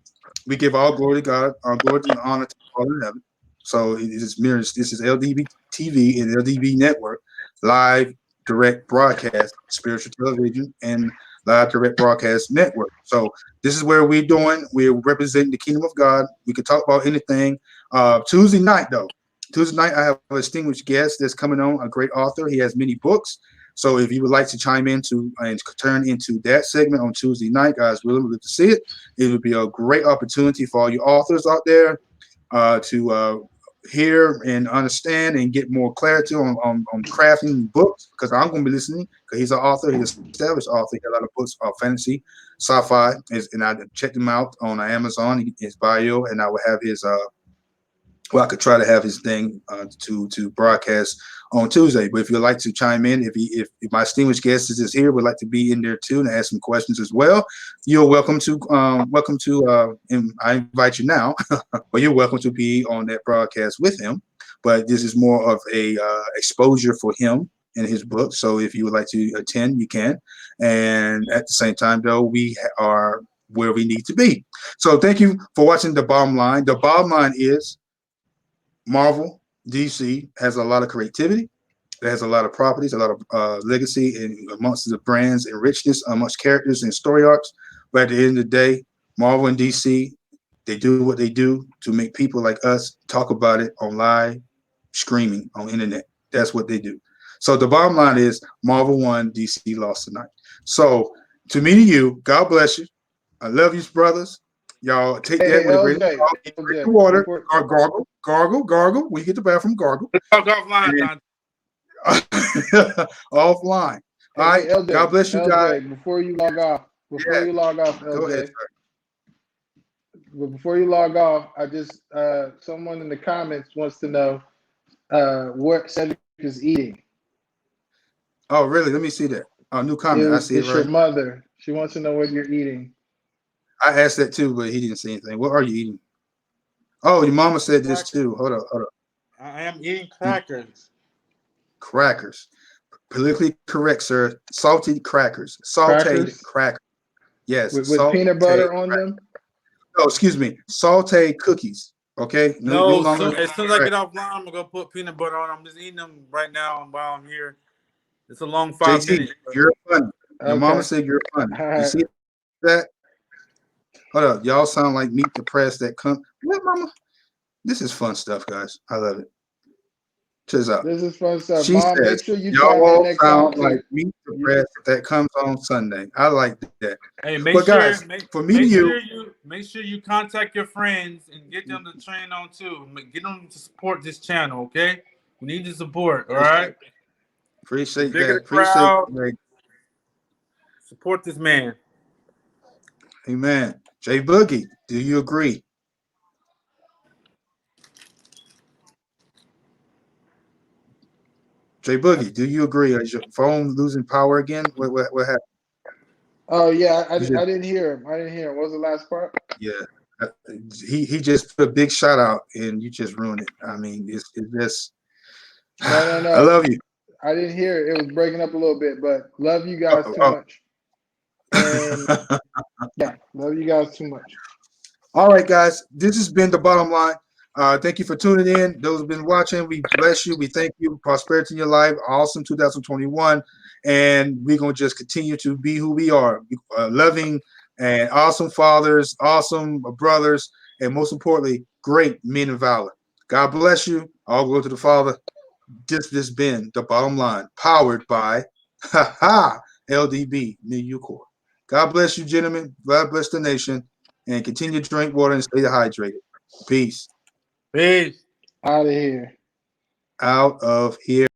we give all glory to God, all glory and honor to God in heaven. So this is LDB TV and LDB Network, live direct broadcast, spiritual television, and live direct broadcast network. So this is where we're representing the kingdom of God. We can talk about anything. Tuesday night, I have a distinguished guest that's coming on, a great author. He has many books. So if you would like to chime into and turn into that segment on Tuesday night, guys, really would love to see it. It would be a great opportunity for all you authors out there to hear and understand and get more clarity on crafting books, because I'm going to be listening, because he's an author. He's an established author. He has a lot of books about fantasy, sci-fi, and I checked him out on Amazon, his bio, and I will have his Well, I could try to have his thing to broadcast on Tuesday. But if you'd like to chime in, if my distinguished guest is here, would like to be in there too and ask some questions as well, you're welcome to. And I invite you now, but you're welcome to be on that broadcast with him. But this is more of a exposure for him in his book. So if you would like to attend, you can. And at the same time, though, we are where we need to be. So thank you for watching The Bottom Line. The bottom line is Marvel DC has a lot of creativity. It has a lot of properties, a lot of legacy and amongst the brands and richness amongst characters and story arcs. But at the end of the day, Marvel and DC, they do what they do to make people like us talk about it on live streaming on internet. That's what they do. So the bottom line is Marvel won, DC lost tonight. So to me and you, God bless you. I love you, brothers. Y'all take that with a grain of water. Gargle, gargle, gargle. We get the bathroom, gargle. Talk offline, Don. Offline. All right. LJ, God bless you guys. Before you log off, LJ. Go ahead, sir. But before you log off, I just someone in the comments wants to know what Cedric is eating. Oh, really? Let me see that. Oh, new comment. I see it It's right. your mother. She wants to know what you're eating. I asked that too, but he didn't say anything. What are you eating? Oh, your mama said this too. Hold up. I am eating crackers. Crackers. Politically correct, sir. Salted crackers. Sauteed crackers. Yes. With peanut butter on them? No, excuse me. Sauteed cookies. Okay? No, longer. as soon as I get offline, I'm going to put peanut butter on. I'm just eating them right now while I'm here. It's a long 5 JT, minutes. you're funny. Your Okay. mama said you're funny. Right. You see that? Hold up. Y'all sound like meat depressed that come. What, mama? This is fun stuff, guys. I love it. Check this out. This is fun stuff. She Mom, says, make sure you y'all all next time sound like meat depressed that comes on Sunday. I like that. Hey, make But sure, guys, for me and you, make sure you contact your friends and get them to train on too. Get them to support this channel, okay? We need the support, all right? Appreciate Bigger that. the crowd. Appreciate Support this man. Amen. Jay Boogie, do you agree? Jay Boogie, do you agree? Is your phone losing power again? What happened? Oh yeah, I didn't hear him. What was the last part? Yeah, he just put a big shout out and you just ruined it. I mean, it's just. No. I love you. I didn't hear it. It was breaking up a little bit, but love you guys too much. And yeah, love you guys too much. All right, guys, this has been The Bottom Line. Thank you for tuning in. Those who've been watching, we bless you. We thank you. Prosperity in your life. Awesome 2021. And we're going to just continue to be who we are. Loving and awesome fathers, awesome brothers, and most importantly, great men of valor. God bless you. All go to the Father. This has been The Bottom Line, powered by LDB, New Ucore. God bless you, gentlemen. God bless the nation. And continue to drink water and stay hydrated. Peace. Peace. Out of here. Out of here.